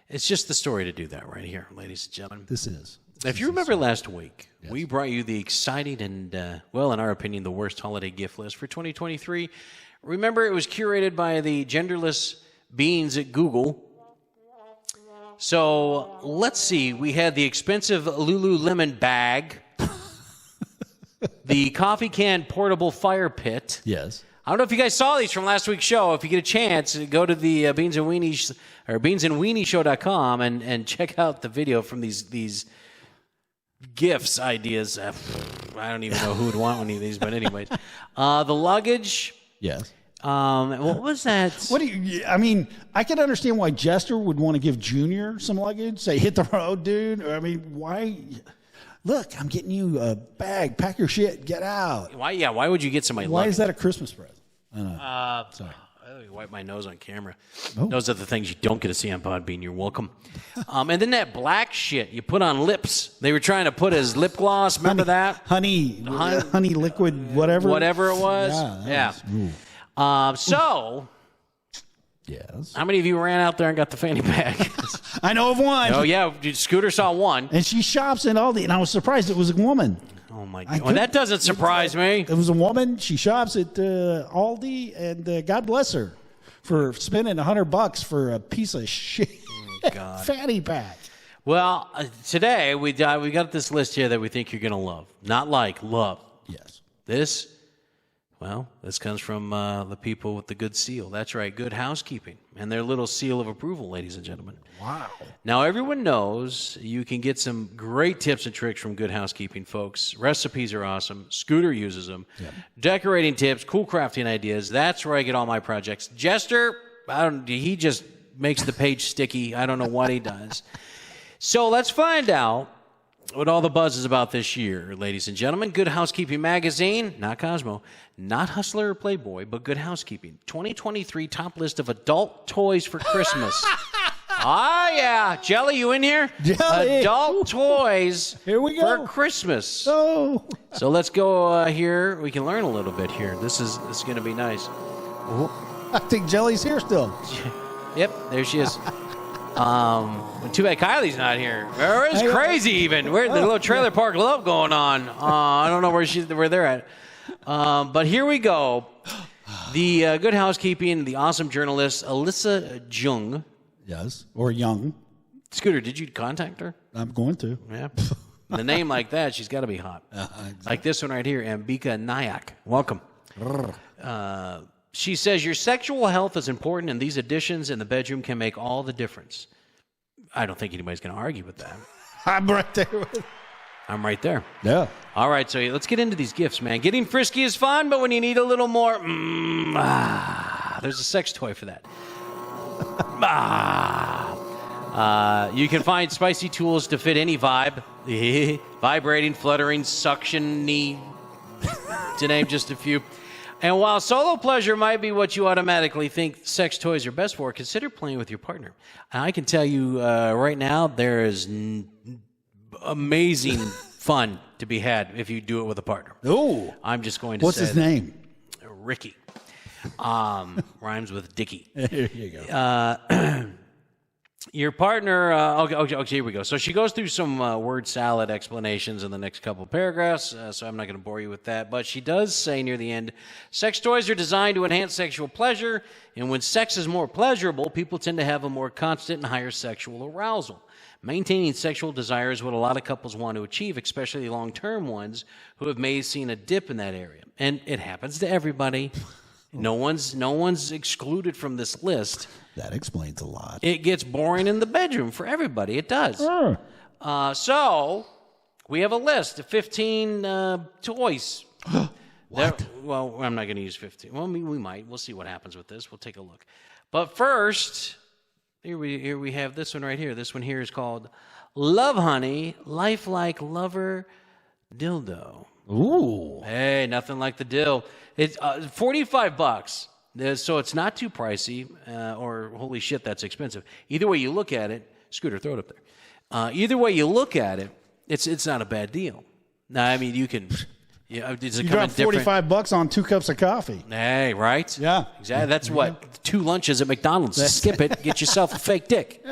It's just the story to do that right here, ladies and gentlemen. This is. If you remember last week, we brought you the exciting and, well, in our opinion, the worst holiday gift list for 2023. Remember, it was curated by the genderless beings at Google. So let's see. We had the expensive Lululemon bag, the coffee can portable fire pit. Yes. I don't know if you guys saw these from last week's show. If you get a chance, go to the Beans and Weenie or beansandweenieshow.com and check out the video from these gifts ideas. I don't even know who would want one of these, but anyways, the luggage. Yes. What was that? What do you? I mean, I can understand why Jester would want to give Junior some luggage. Say, hit the road, dude. I mean, why? Look, I'm getting you a bag. Pack your shit. Get out. Why? Yeah. Why would you get somebody? Why luggage? is that a Christmas present? I don't know. Sorry. I wipe my nose on camera. Oh. Those are the things you don't get to see on Podbean. You're welcome. And then that black shit you put on lips. They were trying to put as lip gloss. Remember that? Honey liquid, whatever. Whatever it was. Yeah. So, Yes. how many of you ran out there and got the fanny pack? I know of one. Oh, yeah. Scooter saw one. And she shops in Aldi, and I was surprised it was a woman. Oh, my God. Well, that doesn't surprise me. It was a woman. She shops at Aldi, and God bless her for spending $100 for a piece of shit God. fanny pack. Well, today we got this list here that we think you're going to love. Not like, love. Yes. This comes from the people with the good seal. That's right, Good Housekeeping. And their little seal of approval, ladies and gentlemen. Wow. Now, everyone knows you can get some great tips and tricks from Good Housekeeping, folks. Recipes are awesome. Scooter uses them. Yep. Decorating tips, cool crafting ideas. That's where I get all my projects. Jester, he just makes the page sticky. I don't know what he does. So let's find out what all the buzz is about this year, ladies and gentlemen. Good Housekeeping magazine, not Cosmo, not Hustler or Playboy, but Good Housekeeping. 2023 top list of adult toys for Christmas. Yeah. Jelly, you in here? Jelly. Adult toys Here we go. for Christmas. Oh. So let's go here. We can learn a little bit here. This is going to be nice. I think Jelly's here still. Yep, there she is. Too bad Kylie's not here. It's crazy even. Where's the little trailer park love going on? I don't know where they're at. But here we go. The Good Housekeeping, the awesome journalist Alyssa Jung. Yes. Or Young. Scooter, did you contact her? I'm going to. Yeah. The name like that, she's got to be hot. Exactly. Like this one right here, Ambika Nayak. Welcome. She says, your sexual health is important, and these additions in the bedroom can make all the difference. I don't think anybody's going to argue with that. I'm right there with it. I'm right there. Yeah. All right, so let's get into these gifts, man. Getting frisky is fun, but when you need a little more, there's a sex toy for that. You can find spicy tools to fit any vibe. Vibrating, fluttering, suction-y, to name just a few. And while solo pleasure might be what you automatically think sex toys are best for, consider playing with your partner. And I can tell you right now, there is amazing fun to be had if you do it with a partner. Oh. I'm just going to What's say his name? Ricky. Rhymes with Dickie. Here you go. Your partner, okay, here we go. So she goes through some word salad explanations in the next couple of paragraphs, so I'm not going to bore you with that. But she does say near the end, sex toys are designed to enhance sexual pleasure, and when sex is more pleasurable, people tend to have a more constant and higher sexual arousal. Maintaining sexual desire is what a lot of couples want to achieve, especially long-term ones who have maybe seen a dip in that area. And it happens to everybody. No one's excluded from this list. That explains a lot. It gets boring in the bedroom for everybody. It does. So we have a list of 15 toys. What? Well, I'm not going to use 15. Well, we might. We'll see what happens with this. We'll take a look. But first, here we have this one right here. This one here is called Love Honey, Lifelike Lover Dildo. Ooh. Hey, nothing like the dill. It's $45. So it's not too pricey, or holy shit, that's expensive. Either way you look at it, Scooter, throw it up there. Either way you look at it, it's not a bad deal. Now, I mean, you can. Yeah, does it You come got in $45 on 2 cups of coffee. Hey, right? Yeah. Exactly. That's what 2 lunches at McDonald's. Skip it. Get yourself a fake dick.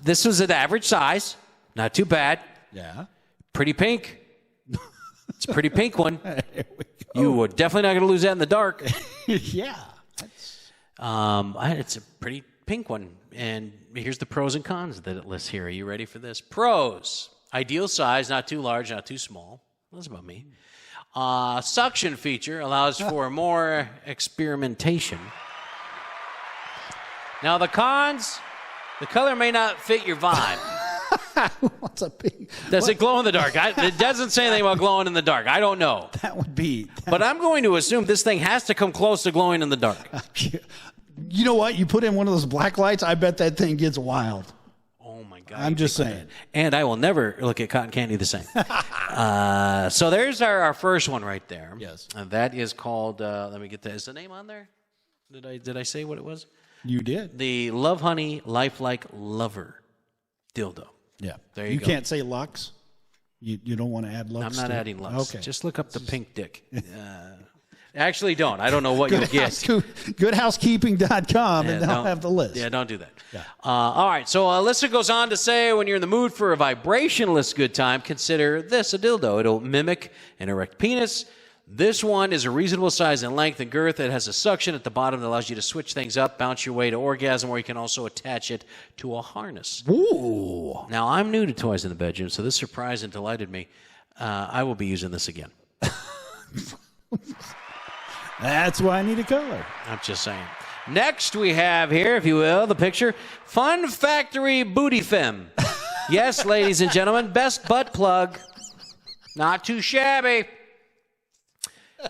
This was an average size. Not too bad. Yeah. Pretty pink. It's a pretty pink one. You are definitely not going to lose that in the dark. Yeah. It's a pretty pink one. And here's the pros and cons that it lists here. Are you ready for this? Pros. Ideal size, not too large, not too small. That's about me. Suction feature allows for more experimentation. Now, the cons, the color may not fit your vibe. What's a pink? Does it glow in the dark? It doesn't say anything about glowing in the dark. I don't know. That would be. But I'm going to assume this thing has to come close to glowing in the dark. You know what? You put in one of those black lights, I bet that thing gets wild. Oh, my God. I'm just saying. And I will never look at cotton candy the same. So there's our first one right there. Yes. That is called, let me get that. Is the name on there? Did I say what it was? You did. The Love Honey Lifelike Lover Dildo. Yeah. There you go. Can't say Lux? You don't want to add Lux? I'm not to it? adding Lux. Okay. Just look up the pink dick. Actually, don't. I don't know what you'll get. Goodhousekeeping.com, and they'll have the list. Yeah, don't do that. Yeah. All right, so Alyssa goes on to say, when you're in the mood for a vibrationless good time, consider this a dildo. It'll mimic an erect penis. This one is a reasonable size and length and girth. It has a suction at the bottom that allows you to switch things up, bounce your way to orgasm, or you can also attach it to a harness. Ooh. Now, I'm new to toys in the bedroom, so this surprised and delighted me. I will be using this again. That's why I need a color. I'm just saying. Next, we have here, if you will, the picture. Fun Factory Booty Fem. Yes, ladies and gentlemen, best butt plug. Not too shabby.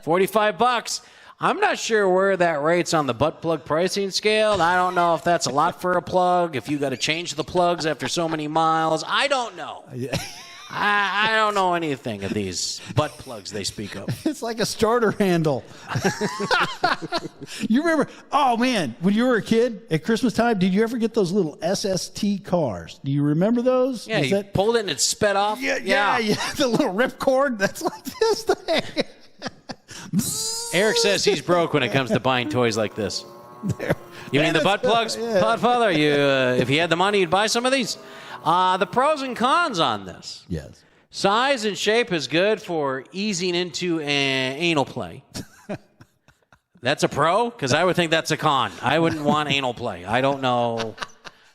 $45. I'm not sure where that rates on the butt plug pricing scale. I don't know if that's a lot for a plug, if you got to change the plugs after so many miles. I don't know. I don't know anything of these butt plugs they speak of. It's like a starter handle. You remember, oh man, when you were a kid at Christmas time, did you ever get those little SST cars? Do you remember those? Yeah, you pulled it and it sped off. Yeah. The little ripcord that's like this thing. Eric says he's broke when it comes to buying toys like this. You mean the butt plugs, Podfather? If you had the money, you'd buy some of these. The pros and cons on this. Yes. Size and shape is good for easing into anal play. That's a pro? Because I would think that's a con. I wouldn't want anal play. I don't know.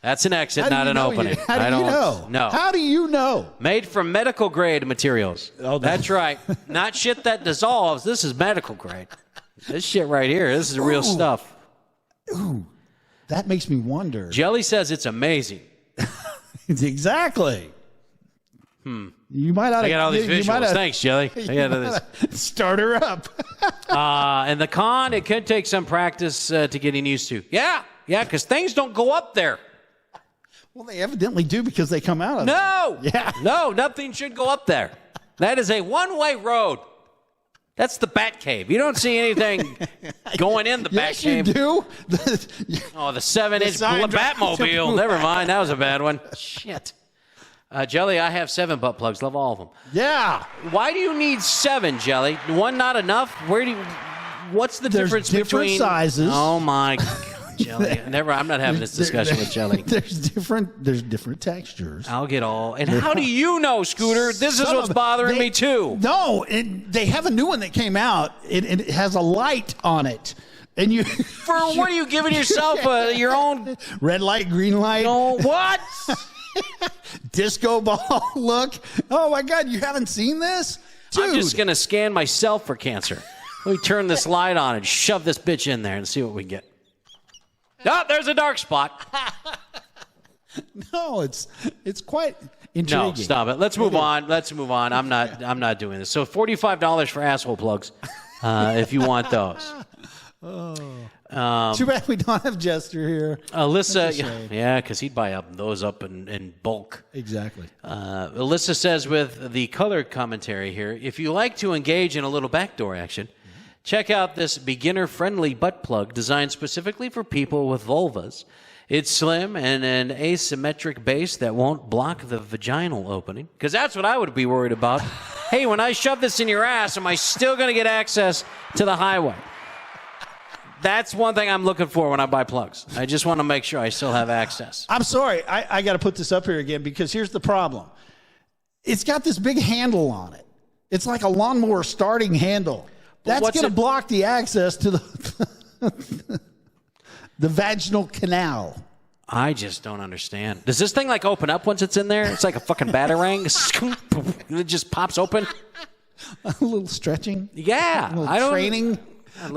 That's an exit, not an opening. How do you know? No. How do you know? Made from medical grade materials. Oh, that's right. Not shit that dissolves. This is medical grade. This shit right here. This is real stuff. Ooh, that makes me wonder. Jelly says it's amazing. Exactly. You might ought to. I got all these visuals. Thanks, Jelly. I got this. Start her up. And the con, it could take some practice to getting used to. Yeah, because things don't go up there. Well, they evidently do because they come out of it. No. Yeah. No, nothing should go up there. That is a one-way road. That's the Bat Cave. You don't see anything going in the Bat Cave. Yes, you do. Oh, the 7-inch Batmobile. Never mind. That was a bad one. Shit. Jelly, I have 7 butt plugs. Love all of them. Yeah. Why do you need 7, Jelly? One not enough? What's the difference different between sizes? Oh my God, Jelly. I'm not having this discussion with Jelly. There's different textures. I'll get all. And how do you know, Scooter? This is what's bothering me too. No, they have a new one that came out. It has a light on it. And you what are you giving yourself your own red light, green light? No, what? Disco ball look. Oh my God, you haven't seen this? Dude. I'm just going to scan myself for cancer. Let me turn this light on and shove this bitch in there and see what we get. Oh, there's a dark spot. No, it's quite intriguing. No, stop it. Let's move on. Let's move on. I'm not doing this. So $45 for asshole plugs, if you want those. Too bad we don't have Jester here. Alyssa, yeah, because he'd buy those up in bulk. Exactly. Alyssa says with the color commentary here, if you like to engage in a little backdoor action, check out this beginner-friendly butt plug designed specifically for people with vulvas. It's slim and an asymmetric base that won't block the vaginal opening. Because that's what I would be worried about. Hey, when I shove this in your ass, am I still going to get access to the highway? That's one thing I'm looking for when I buy plugs. I just want to make sure I still have access. I'm sorry. I got to put this up here again because here's the problem. It's got this big handle on it. It's like a lawnmower starting handle. That's going to block the access to the the vaginal canal. I just don't understand. Does this thing like open up once it's in there? It's like a fucking batarang. It just pops open. A little stretching. Yeah, A little training,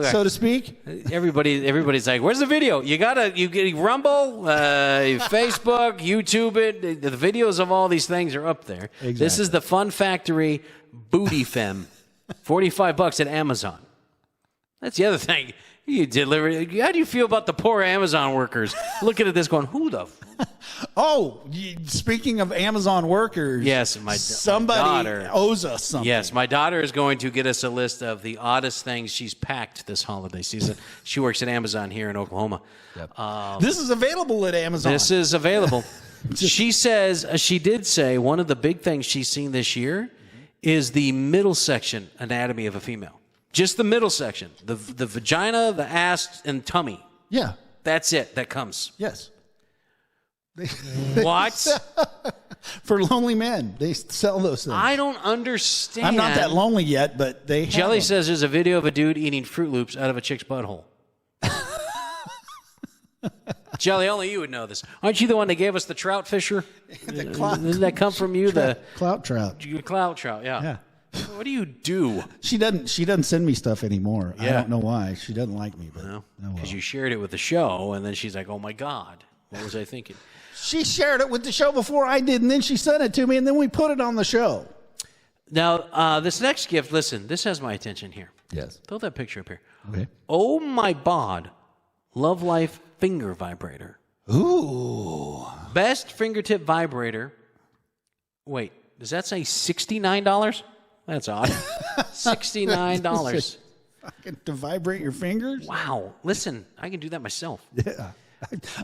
so to speak. Everybody's like, "Where's the video?" You get Rumble, Facebook, YouTube. It. The videos of all these things are up there. Exactly. This is the Fun Factory Booty Fem, $45 at Amazon. That's the other thing. You deliver. How do you feel about the poor Amazon workers looking at this going, who the speaking of Amazon workers. Yes, somebody my daughter owes us something. Yes, my daughter is going to get us a list of the oddest things she's packed this holiday season. She works at Amazon here in Oklahoma. Yep. This is available at Amazon. This is available. She did say one of the big things she's seen this year is the middle section anatomy of a female. Just the middle section, the vagina, the ass, and tummy. Yeah. That's it. That comes. Yes. What? For lonely men. They sell those things. I don't understand. I'm not that lonely yet, but they have Jelly them. says there's a video of a dude eating Fruit Loops out of a chick's butthole. Jelly, only you would know this. Aren't you the one that gave us the trout fisher? Didn't that come from you? The clout trout. Clout trout, yeah. What do you do? She doesn't send me stuff anymore. Yeah. I don't know why. She doesn't like me. Because you shared it with the show, and then she's like, oh, my God. What was I thinking? She shared it with the show before I did, and then she sent it to me, and then we put it on the show. Now, this next gift, listen, this has my attention here. Yes. Throw that picture up here. Okay. Oh, my bod. Love Life finger vibrator. Ooh. Best fingertip vibrator. Wait, does that say $69? That's odd. $69. To vibrate your fingers? Wow. Listen, I can do that myself. Yeah.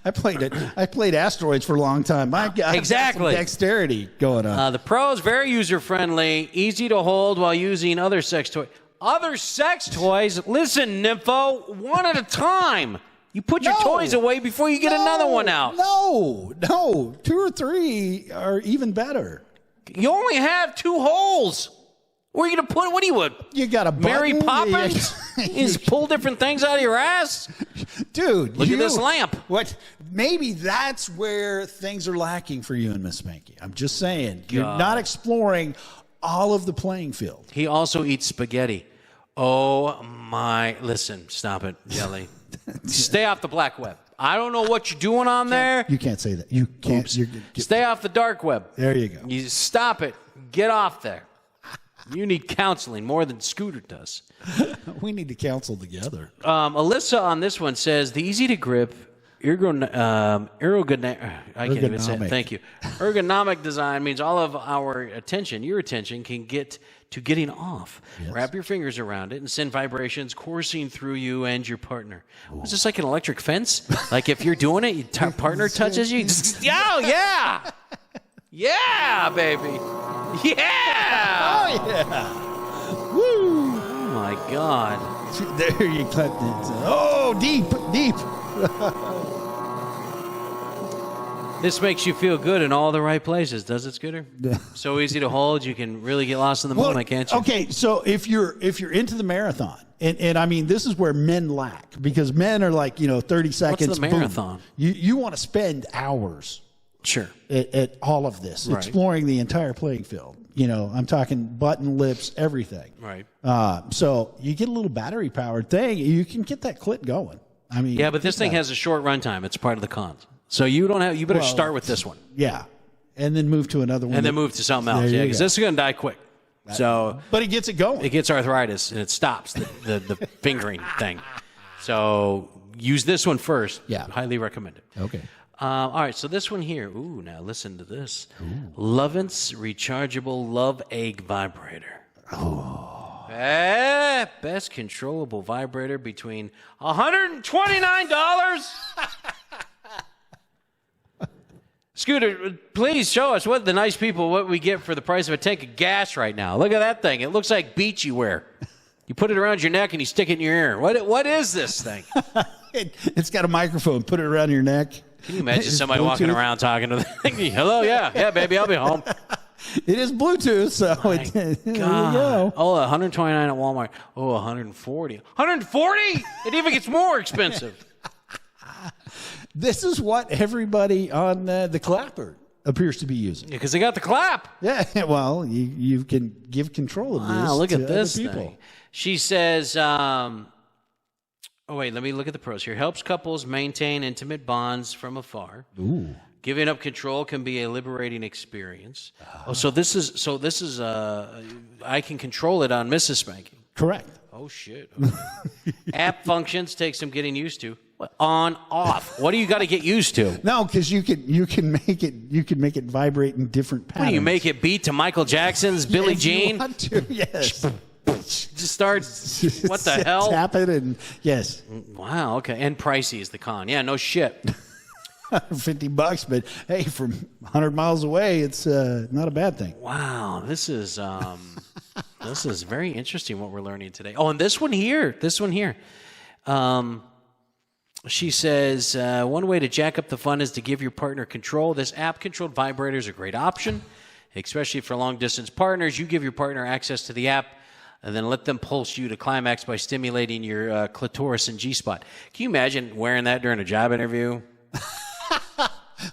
I played Asteroids for a long time. I got exactly some dexterity going on. The Pro is very user-friendly, easy to hold while using other sex toys. Other sex toys? Listen, Nympho, one at a time. You put your toys away before you get another one out. No. 2 or 3 are even better. You only have 2 holes. Where are you going to put? What do you want? You got a Mary Poppins? You just pull different things out of your ass? Dude. Look at this lamp. What? Maybe that's where things are lacking for you and Miss Spanky. I'm just saying. You're not exploring all of the playing field. He also eats spaghetti. Oh, my. Listen, stop it, Jelly. Stay off the black web. I don't know what you're doing on there. You can't say that. You can't. Stay off the dark web. There you go. You stop it. Get off there. You need counseling more than Scooter does. We need to counsel together. Alyssa on this one says the easy to grip ergonomic design means all of our attention, your attention, can get to getting off. Yes. Wrap your fingers around it and send vibrations coursing through you and your partner. Is this like an electric fence? Like if you're doing it, your partner touches you? Oh, yeah! Yeah, baby! Yeah! Oh, yeah! Woo! Oh, my God. There you clapped it. Oh, deep. This makes you feel good in all the right places, does it, Scooter? Yeah. So easy to hold, you can really get lost in the moment, can't you? Okay, so if you're into the marathon, and I mean, this is where men lack, because men are like, 30 seconds. What's the marathon? Boom. You want to spend hours Sure. at all of this, Right. exploring the entire playing field. You know, I'm talking button, lips, everything. Right. So you get a little battery-powered thing. You can get that clit going. I mean, Yeah, but this thing has a short runtime. It's part of the cons. So you don't have. You better start with this one. Yeah, and then move to another one. And then move to something else. There you Yeah, because go. this is going to die quick. So But it gets it going. it gets arthritis and it stops the fingering thing. So use this one first. Yeah. Highly recommend it. Okay. All right, so this one here. Ooh, now listen to this. Lovance rechargeable love egg vibrator. Oh. Best controllable vibrator between $129. Scooter, please show us what we get for the price of a tank of gas right now. Look at that thing. It looks like beach you wear. You put it around your neck and you stick it in your ear. What is this thing? It's got a microphone. Put it around your neck. Can you imagine It's somebody walking Bluetooth. around talking to the thing? Hello, yeah, baby, I'll be home. It is Bluetooth, so there you go. Oh, 129 at Walmart. Oh, 140. 140? It even gets more expensive. This is what everybody on the clapper appears to be using. Because they got the clap. Yeah, well, you can give control of this Wow, look to at this other people. thing. She says, oh, wait, let me look at the pros here. Helps couples maintain intimate bonds from afar. Ooh. Giving up control can be a liberating experience. Oh, so this is I can control it on Mrs. Spanky. Correct. Oh, shit. App functions take some getting used to. On, off. What do you got to get used to? No, because you can make it vibrate in different patterns. What do you make it beat to Michael Jackson's Billie If you Jean? want to, yes. Just start. What the hell? Tap it and yes. Wow. Okay. And pricey is the con. Yeah. No shit. $50, but hey, from 100 miles away, it's not a bad thing. Wow. This is very interesting what we're learning today. Oh, and this one here. She says, one way to jack up the fun is to give your partner control. This app-controlled vibrator is a great option, especially for long-distance partners. You give your partner access to the app and then let them pulse you to climax by stimulating your clitoris and G-spot. Can you imagine wearing that during a job interview?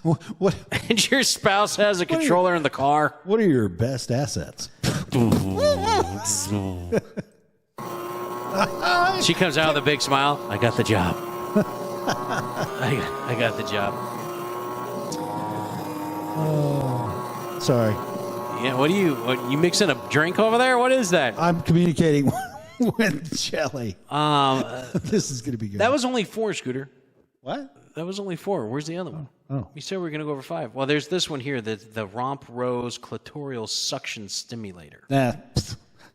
What And your spouse has a controller in the car? What are your best assets? She comes out with a big smile. I got the job. I got the job. Sorry, Yeah, what you mixing a drink over there? What is that? I'm communicating with Shelly. This is going to be good. That was only 4, Scooter. what? That was only 4. Where's the other one? Oh. You said we were going to go over 5. Well, there's this one here, the Romp Rose Clitorial Suction Stimulator. Nah,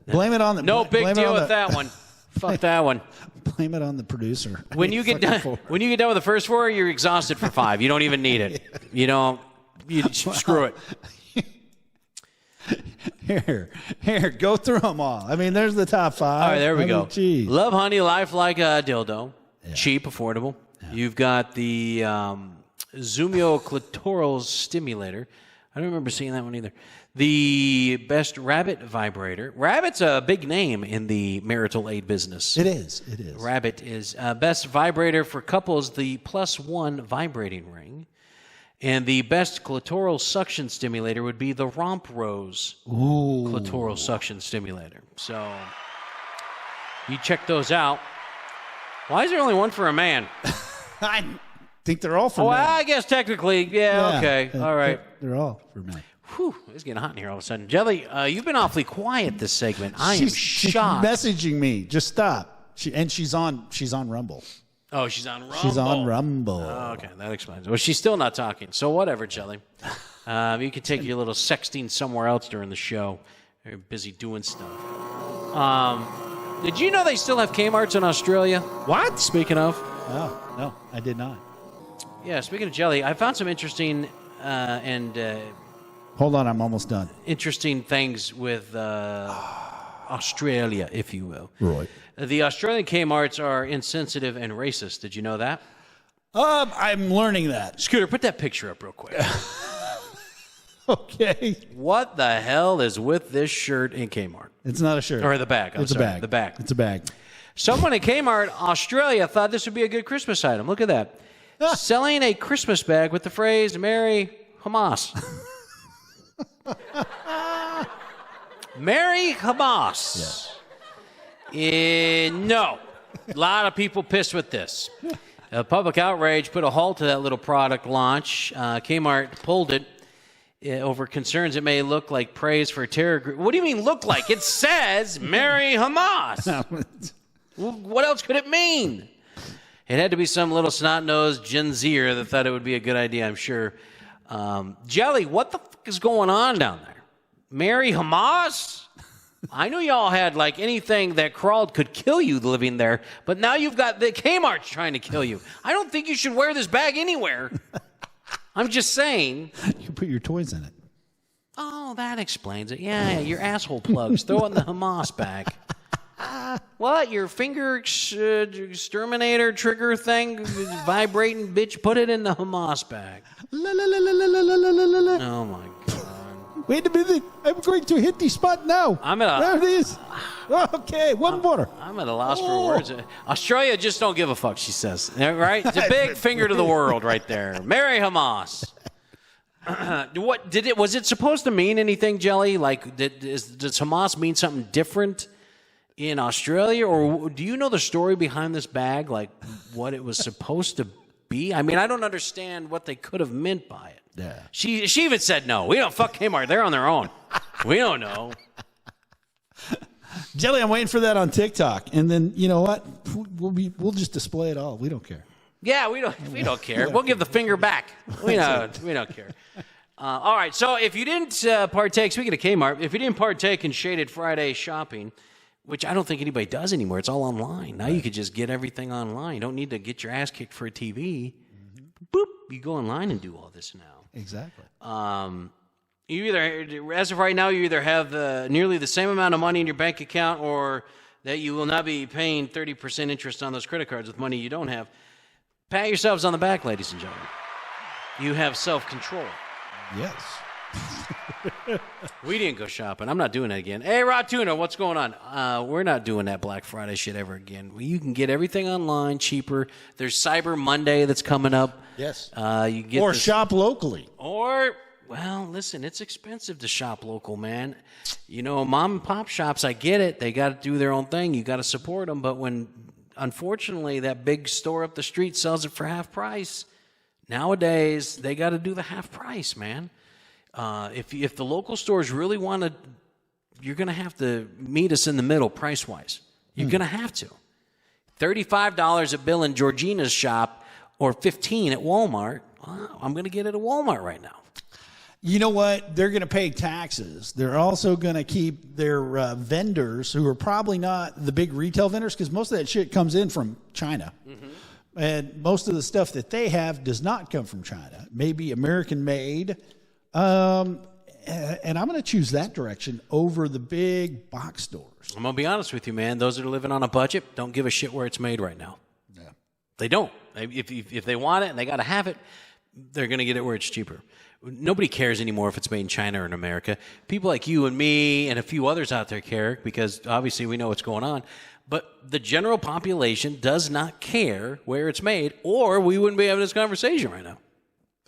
blame it on the No big blame it deal on with the- that one. Fuck that one. Blame it on the producer. When you get done, with the first 4, you're exhausted for 5. You don't even need it. You don't. You screw it. Here, go through them all. I mean, there's the top 5. All right, there we go. Geez. Love Honey, life like a dildo. Cheap, affordable. You've got the Zoomio Clitoral Stimulator. I don't remember seeing that one either. The best rabbit vibrator. Rabbit's a big name in the marital aid business. It is. Rabbit is best vibrator for couples, the +1 vibrating ring. And the best clitoral suction stimulator would be the Romp Rose clitoral suction stimulator. So you check those out. Why is there only one for a man? I think they're all for Oh, men. I guess technically, yeah, okay, all right. They're all for men. Whew, it's getting hot in here all of a sudden. Jelly, you've been awfully quiet this segment. I am She's shocked. messaging me. Just stop. She's on Rumble. Oh, she's on Rumble. She's on Rumble. Oh, okay, that explains it. Well, she's still not talking, so whatever, Jelly. You can take your little sexting somewhere else during the show. You're busy doing stuff. Did you know they still have Kmarts in Australia? What? Speaking of. Oh, no, I did not. Yeah, speaking of Jelly, I found some interesting Hold on, I'm almost done. interesting things with Australia, if you will. Right. The Australian Kmarts are insensitive and racist. Did you know that? I'm learning that. Scooter, put that picture up real quick. Okay. What the hell is with this shirt in Kmart? It's not a shirt. Or the bag. It's a bag. The bag. It's a bag. Someone in Kmart, Australia, thought this would be a good Christmas item. Look at that. Selling a Christmas bag with the phrase, Merry Hamas. Marry Hamas. No. A lot of people pissed with this. Public outrage put a halt to that little product launch. Kmart pulled it over concerns it may look like praise for a terror group. What do you mean look like? It says marry Hamas. What else could it mean? It had to be some little snot-nosed Gen Zer that thought it would be a good idea, I'm sure. Jelly, what the fuck is going on down there? Marry Hamas? I knew y'all had, like, anything that crawled could kill you living there, but now you've got the Kmart's trying to kill you. I don't think you should wear this bag anywhere. I'm just saying. You can put your toys in it. Oh, that explains it. Yeah, your asshole plugs. Throw it in the Hamas bag. What? Your finger exterminator trigger thing vibrating, bitch? Put it in the Hamas bag. Oh, my God. Wait a minute. I'm going to hit the spot now. There it is. Okay, one more. I'm at a loss for words. Australia just don't give a fuck, she says. Right? It's a big finger to the world right there. Marry Hamas. Was it supposed to mean anything, Jelly? Like, does Hamas mean something different in Australia? Or do you know the story behind this bag? Like, what it was supposed to be? I mean, I don't understand what they could have meant by it. Yeah. She even said no. We don't fuck Kmart. They're on their own. We don't know. Jelly, I'm waiting for that on TikTok, and then you know what? We'll just display it all. We don't care. Yeah, we don't care. We'll give the finger back. We don't care. All right. So if you didn't partake, speaking of Kmart, if you didn't partake in Shaded Friday shopping, which I don't think anybody does anymore, it's all online. Now you could just get everything online. You don't need to get your ass kicked for a TV. Boop. You go online and do all this now. Exactly. You either, as of right now, you either have nearly the same amount of money in your bank account, or that you will not be paying 30% interest on those credit cards with money you don't have. Pat yourselves on the back, ladies and gentlemen. You have self-control. Yes. We didn't go shopping. I'm not doing it again. Hey, Rod Tuna, what's going on? We're not doing that Black Friday shit ever again. You can get everything online cheaper. There's Cyber Monday that's coming up. Yes. You get or shop locally. Or, well, listen, it's expensive to shop local, man. You know, mom and pop shops, I get it. They got to do their own thing. You got to support them. But when, unfortunately, that big store up the street sells it for half price, nowadays they got to do the half price, man. If the local stores really want to, you're going to have to meet us in the middle price-wise. You're going to have to. $35 at Bill and Georgina's shop or $15 at Walmart. Wow, I'm going to get it at Walmart right now. You know what? They're going to pay taxes. They're also going to keep their vendors, who are probably not the big retail vendors, because most of that shit comes in from China. Mm-hmm. And most of the stuff that they have does not come from China. Maybe American-made. And I'm going to choose that direction over the big box stores. I'm going to be honest with you, man. Those that are living on a budget don't give a shit where it's made right now. Yeah. They don't. If they want it and they got to have it, they're going to get it where it's cheaper. Nobody cares anymore if it's made in China or in America. People like you and me and a few others out there care, because obviously we know what's going on. But the general population does not care where it's made, or we wouldn't be having this conversation right now.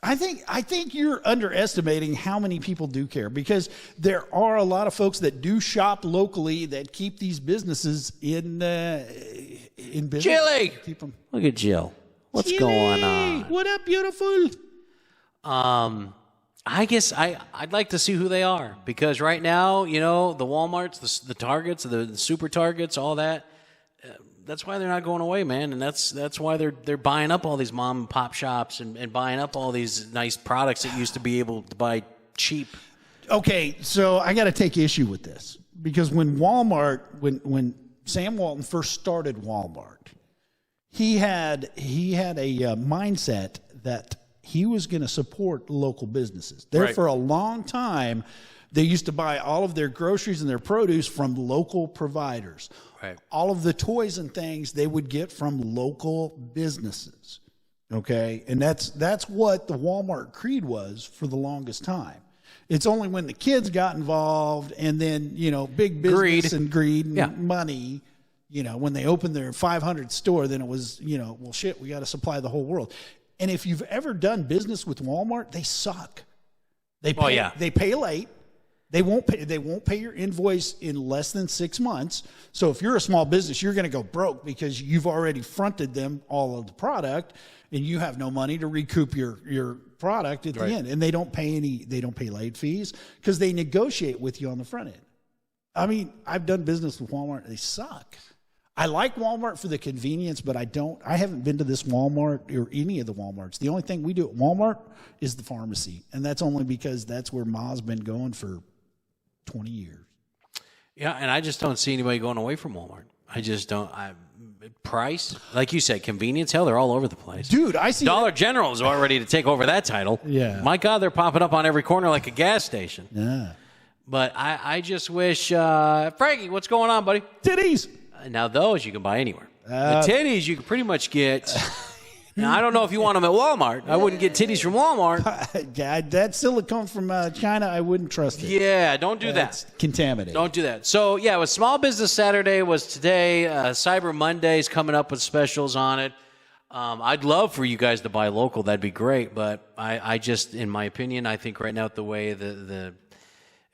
I think you're underestimating how many people do care, because there are a lot of folks that do shop locally that keep these businesses in business. Chili! Keep them. Look at Jill. What's Chili! going on? What up, beautiful? I guess I'd like to see who they are, because right now, you know, the Walmarts, the Targets, the Super Targets, all that. That's why they're not going away, man, and that's why they're buying up all these mom and pop shops and buying up all these nice products that used to be able to buy cheap. Okay, so I got to take issue with this, because when Sam Walton first started Walmart, he had a mindset that he was going to support local businesses. There, right. For a long time, they used to buy all of their groceries and their produce from local providers. Right. All of the toys and things they would get from local businesses. Okay? And that's what the Walmart creed was for the longest time. It's only when the kids got involved, and then, you know, big business and greed and money, you know, when they opened their 500th store, then it was, you know, well, shit, we got to supply the whole world. And if you've ever done business with Walmart, they suck. They pay, yeah. They pay late. They won't pay your invoice in less than 6 months. So if you're a small business, you're going to go broke because you've already fronted them all of the product, and you have no money to recoup your product at the end. And they don't pay late fees because they negotiate with you on the front end. I mean, I've done business with Walmart. They suck. I like Walmart for the convenience, but I haven't been to this Walmart or any of the Walmarts. The only thing we do at Walmart is the pharmacy. And that's only because that's where Ma's been going for 20 years. Yeah, and I just don't see anybody going away from Walmart. I just don't. Price, like you said, convenience, hell, they're all over the place. Dude, I see Dollar General is all ready to take over that title. Yeah. My God, they're popping up on every corner like a gas station. Yeah. But I just wish, Frankie, what's going on, buddy? Titties. Now, those you can buy anywhere. The titties you can pretty much get. Now, I don't know if you want them at Walmart. I wouldn't get titties from Walmart. That silicone from China, I wouldn't trust it. Yeah, don't do That's that. contaminated. Don't do that. So, yeah, it was Small Business Saturday was today. Cyber Monday is coming up with specials on it. I'd love for you guys to buy local. That'd be great. But I just, in my opinion, I think right now the way the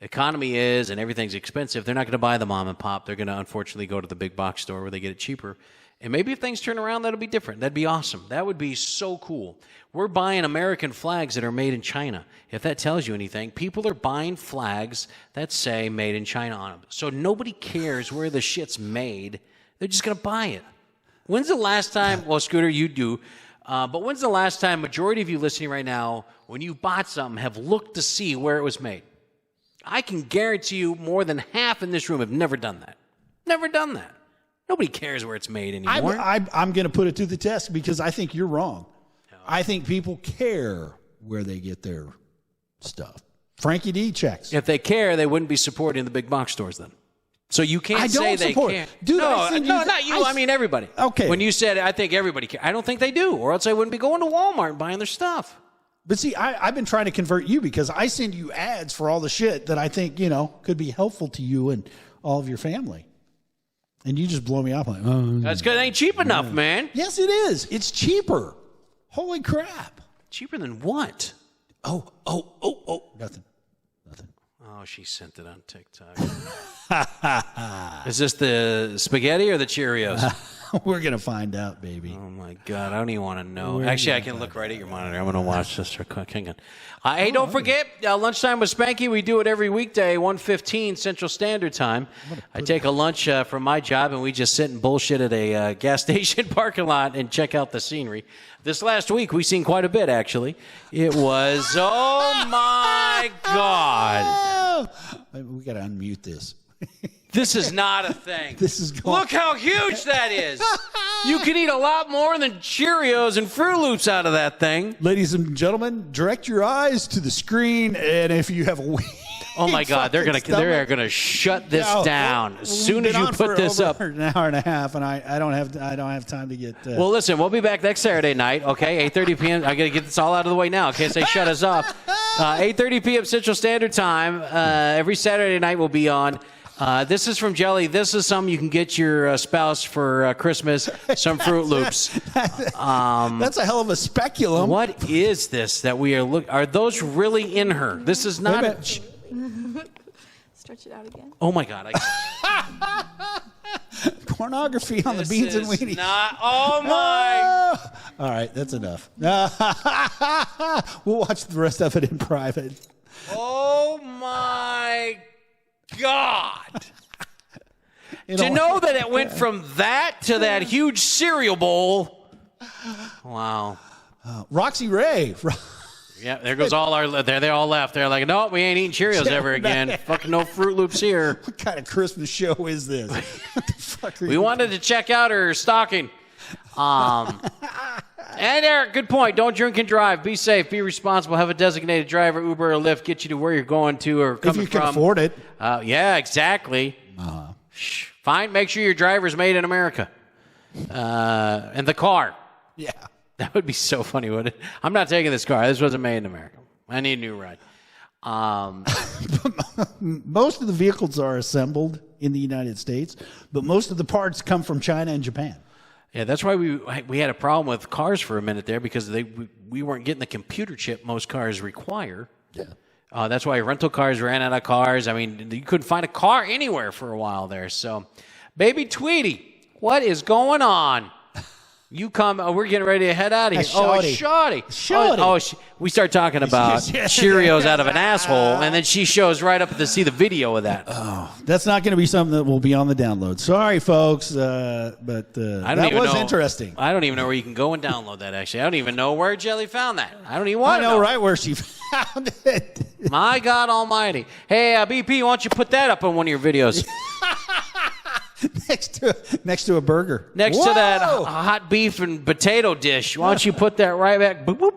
economy is and everything's expensive, they're not going to buy the mom and pop. They're going to, unfortunately, go to the big box store where they get it cheaper. And maybe if things turn around, that'll be different. That'd be awesome. That would be so cool. We're buying American flags that are made in China. If that tells you anything, people are buying flags that say made in China on them. So nobody cares where the shit's made. They're just going to buy it. When's the last time, well, Scooter, you do, but when's the last time majority of you listening right now, when you bought something, have looked to see where it was made? I can guarantee you more than half in this room have never done that. Never done that. Nobody cares where it's made anymore. I'm going to put it to the test because I think you're wrong. I think people care where they get their stuff. Frankie D checks. If they care, they wouldn't be supporting the big box stores then. So you can't say they care. Dude, no, not you. I mean everybody. Okay. When you said, I think everybody cares, I don't think they do, or else I wouldn't be going to Walmart and buying their stuff. But see, I've been trying to convert you because I send you ads for all the shit that I think, could be helpful to you and all of your family. And you just blow me up like, oh. That's because it ain't cheap enough, man. Yes, it is. It's cheaper. Holy crap. Cheaper than what? Oh. Nothing. Oh, she sent it on TikTok. Is this the spaghetti or the Cheerios? We're going to find out, baby. Oh, my God. I don't even want to know. Actually, I can look right at your monitor. I'm going to watch this real quick. Hang on. Hey, don't forget, Lunchtime with Spanky. We do it every weekday, 1:15 Central Standard Time. I take a lunch from my job, and we just sit and bullshit at a gas station parking lot and check out the scenery. This last week, we've seen quite a bit, actually. It was, oh, my God. We got to unmute this. This is not a thing. This is going. Look how huge that is. You could eat a lot more than Cheerios and Fruit Loops out of that thing. Ladies and gentlemen, direct your eyes to the screen, and if you have a oh my God, they're gonna shut this down as soon as you put this up. An hour and a half, and I don't have time to get. Well, listen, we'll be back next Saturday night. Okay, 8:30 p.m. I gotta get this all out of the way now. In case they shut us off. 8:30 p.m. Central Standard Time. Every Saturday night we'll be on. This is from Jelly. This is something you can get your spouse for Christmas. Some Fruit Loops. That's a hell of a speculum. What is this that we are looking? Are those really in her? This is not. Stretch it out again. Oh my God! Pornography on the beans and weenies. Not. Oh my! All right, that's enough. We'll watch the rest of it in private. Oh my God! To know that it went from that to that huge cereal bowl. Wow. Roxy Ray. Yeah, there goes all our. They all left. They're like, no, we ain't eating Cheerios ever again. Fucking no Fruit Loops here. What kind of Christmas show is this? What the fuck are we wanted to check out her stocking. And Eric, good point. Don't drink and drive. Be safe. Be responsible. Have a designated driver, Uber or Lyft, get you to where you're going to or coming from. If you can afford it. Yeah, exactly. Fine. Make sure your driver's made in America. And the car. Yeah. That would be so funny, wouldn't it? I'm not taking this car. This wasn't made in America. I need a new ride. Most of the vehicles are assembled in the United States, but most of the parts come from China and Japan. Yeah, that's why we had a problem with cars for a minute there because we weren't getting the computer chip most cars require. Yeah. That's why rental cars ran out of cars. I mean, you couldn't find a car anywhere for a while there. So, baby Tweety, what is going on? You come. We're getting ready to head out of here. Shawty. Shawty. We start talking about Cheerios out of an asshole, and then she shows right up to see the video of that. Oh, that's not going to be something that will be on the download. Sorry, folks, but that was interesting. I don't even know where you can go and download that, actually. I don't even know where Jelly found that. I don't even want to know. I know right where she found it. My God almighty. Hey, BP, why don't you put that up on one of your videos? next to a burger. Next to that hot beef and potato dish. Why don't you put that right back? Boop,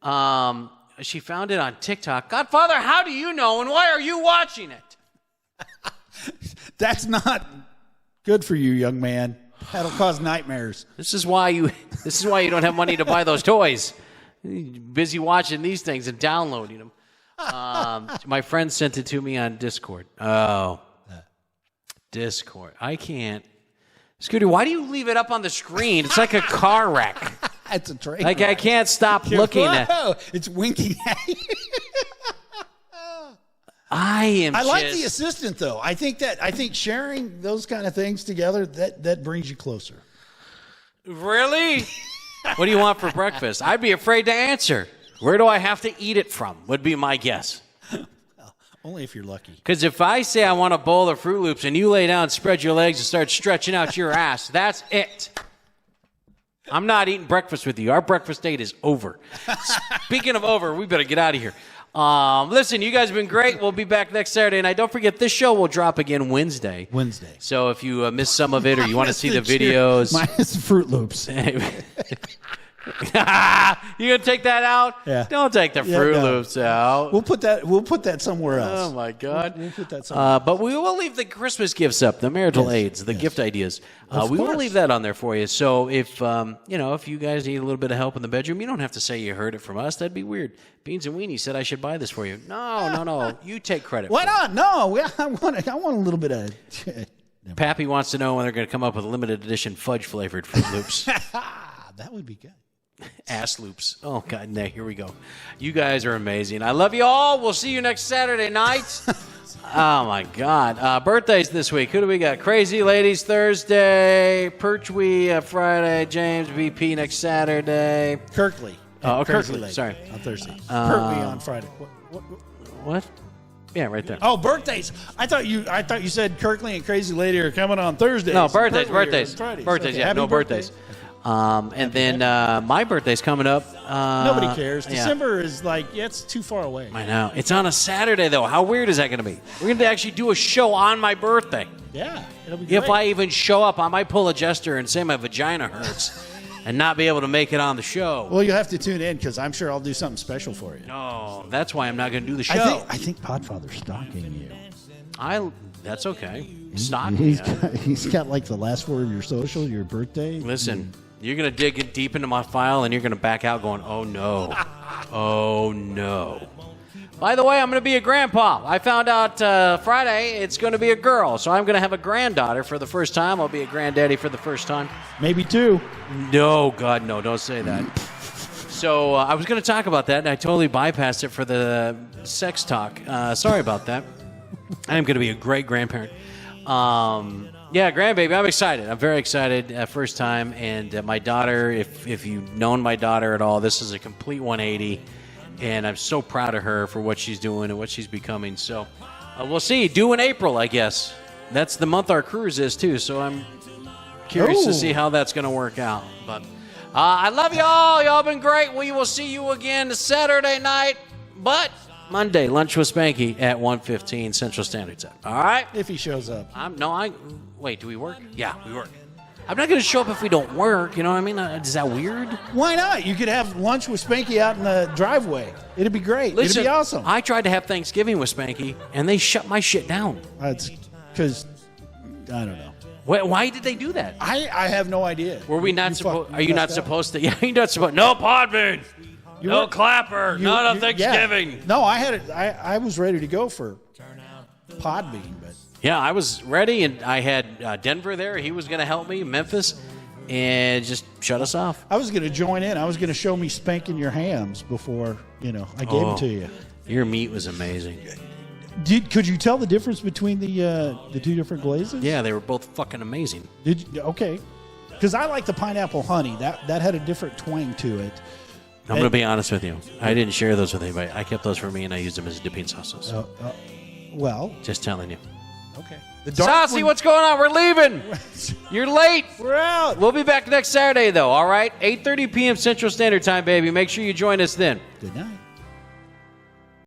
boop. She found it on TikTok. Godfather, how do you know, and why are you watching it? That's not good for you, young man. That'll cause nightmares. This is why you don't have money to buy those toys. You're busy watching these things and downloading them. My friend sent it to me on Discord. Oh. Discord. I can't. Scooter, why do you leave it up on the screen? It's like a car wreck. It's a train wreck. I can't stop looking at it. It's winking at you. I like the assistant, though. I think sharing those kind of things together, that brings you closer. Really? What do you want for breakfast? I'd be afraid to answer. Where do I have to eat it from? Would be my guess. Only if you're lucky. Because if I say I want a bowl of Fruit Loops and you lay down, spread your legs, and start stretching out your ass, that's it. I'm not eating breakfast with you. Our breakfast date is over. Speaking of over, we better get out of here. Listen, you guys have been great. We'll be back next Saturday night. Don't forget, this show will drop again Wednesday. So if you missed some of it or you want to see the videos. Minus the Fruit Loops. You gonna take that out? Yeah. Don't take the Fruit Loops out. We'll put that somewhere else. Oh my God. We'll put that somewhere. But we will leave the Christmas gifts up, the marital aids, the gift ideas. We will leave that on there for you. So if if you guys need a little bit of help in the bedroom, you don't have to say you heard it from us. That'd be weird. Beans and Weenie said I should buy this for you. No. You take credit. Why not? No, I want a little bit of. Pappy wants to know when they're going to come up with limited edition fudge flavored Fruit Loops. That would be good. Ass loops. Oh, God, no, here we go. You guys are amazing. I love you all. We'll see you next Saturday night. Oh, my God. Birthdays this week. Who do we got? Crazy Ladies Thursday. Perchwee Friday. James VP next Saturday. Kirkley. Kirkley. Sorry. On Thursday. Pertwee on Friday. What? Yeah, right there. Oh, birthdays. I thought you said Kirkley and Crazy Lady are coming on Thursday. No, birthdays. Birthdays, okay. Yeah, no birthdays. And then my birthday's coming up. Nobody cares. December is it's too far away. I know. It's on a Saturday, though. How weird is that going to be? We're going to actually do a show on my birthday. Yeah, it'll be great. If I even show up, I might pull a Jester and say my vagina hurts and not be able to make it on the show. Well, you'll have to tune in because I'm sure I'll do something special for you. No, that's why I'm not going to do the show. I think Podfather's stalking you. That's okay. Stalking. He's got the last word of your social, your birthday. Listen. You're going to dig deep into my file, and you're going to back out going, oh, no. Oh, no. By the way, I'm going to be a grandpa. I found out Friday it's going to be a girl, so I'm going to have a granddaughter for the first time. I'll be a granddaddy for the first time. Maybe two. No, God, no. Don't say that. So I was going to talk about that, and I totally bypassed it for the sex talk. Sorry about that. I'm going to be a great grandparent. Yeah, grandbaby, I'm excited. I'm very excited. First time. And my daughter, if you've known my daughter at all, this is a complete 180. And I'm so proud of her for what she's doing and what she's becoming. So we'll see. Due in April, I guess. That's the month our cruise is, too. So I'm curious to see how that's going to work out. But I love y'all. Y'all been great. We will see you again Saturday night. But Monday, lunch with Spanky at 1:15 Central Standard Time. All right? If he shows up. Wait, do we work? Yeah, we work. I'm not going to show up if we don't work. You know what I mean? Is that weird? Why not? You could have lunch with Spanky out in the driveway. It'd be great. Listen, it'd be awesome. I tried to have Thanksgiving with Spanky, and they shut my shit down. That's because, I don't know. Why did they do that? I have no idea. Were we not supposed? Are you not supposed to? Yeah, you're not supposed. No Podbean. No clapper. None of Thanksgiving. Yeah. No, I had it. I was ready to go for Podbean, but. Yeah, I was ready, and I had Denver there. He was going to help me, Memphis, and just shut us off. I was going to join in. I was going to show me spanking your hams before, I gave them to you. Your meat was amazing. Could you tell the difference between the two different glazes? Yeah, they were both fucking amazing. Okay. Because I like the pineapple honey. That had a different twang to it. I'm going to be honest with you. I didn't share those with anybody. I kept those for me, and I used them as dipping sauces. Well. Just telling you. Okay. Saucy, what's going on? We're leaving. You're late. We're out. We'll be back next Saturday, though, all right? 8:30 p.m. Central Standard Time, baby. Make sure you join us then. Good night.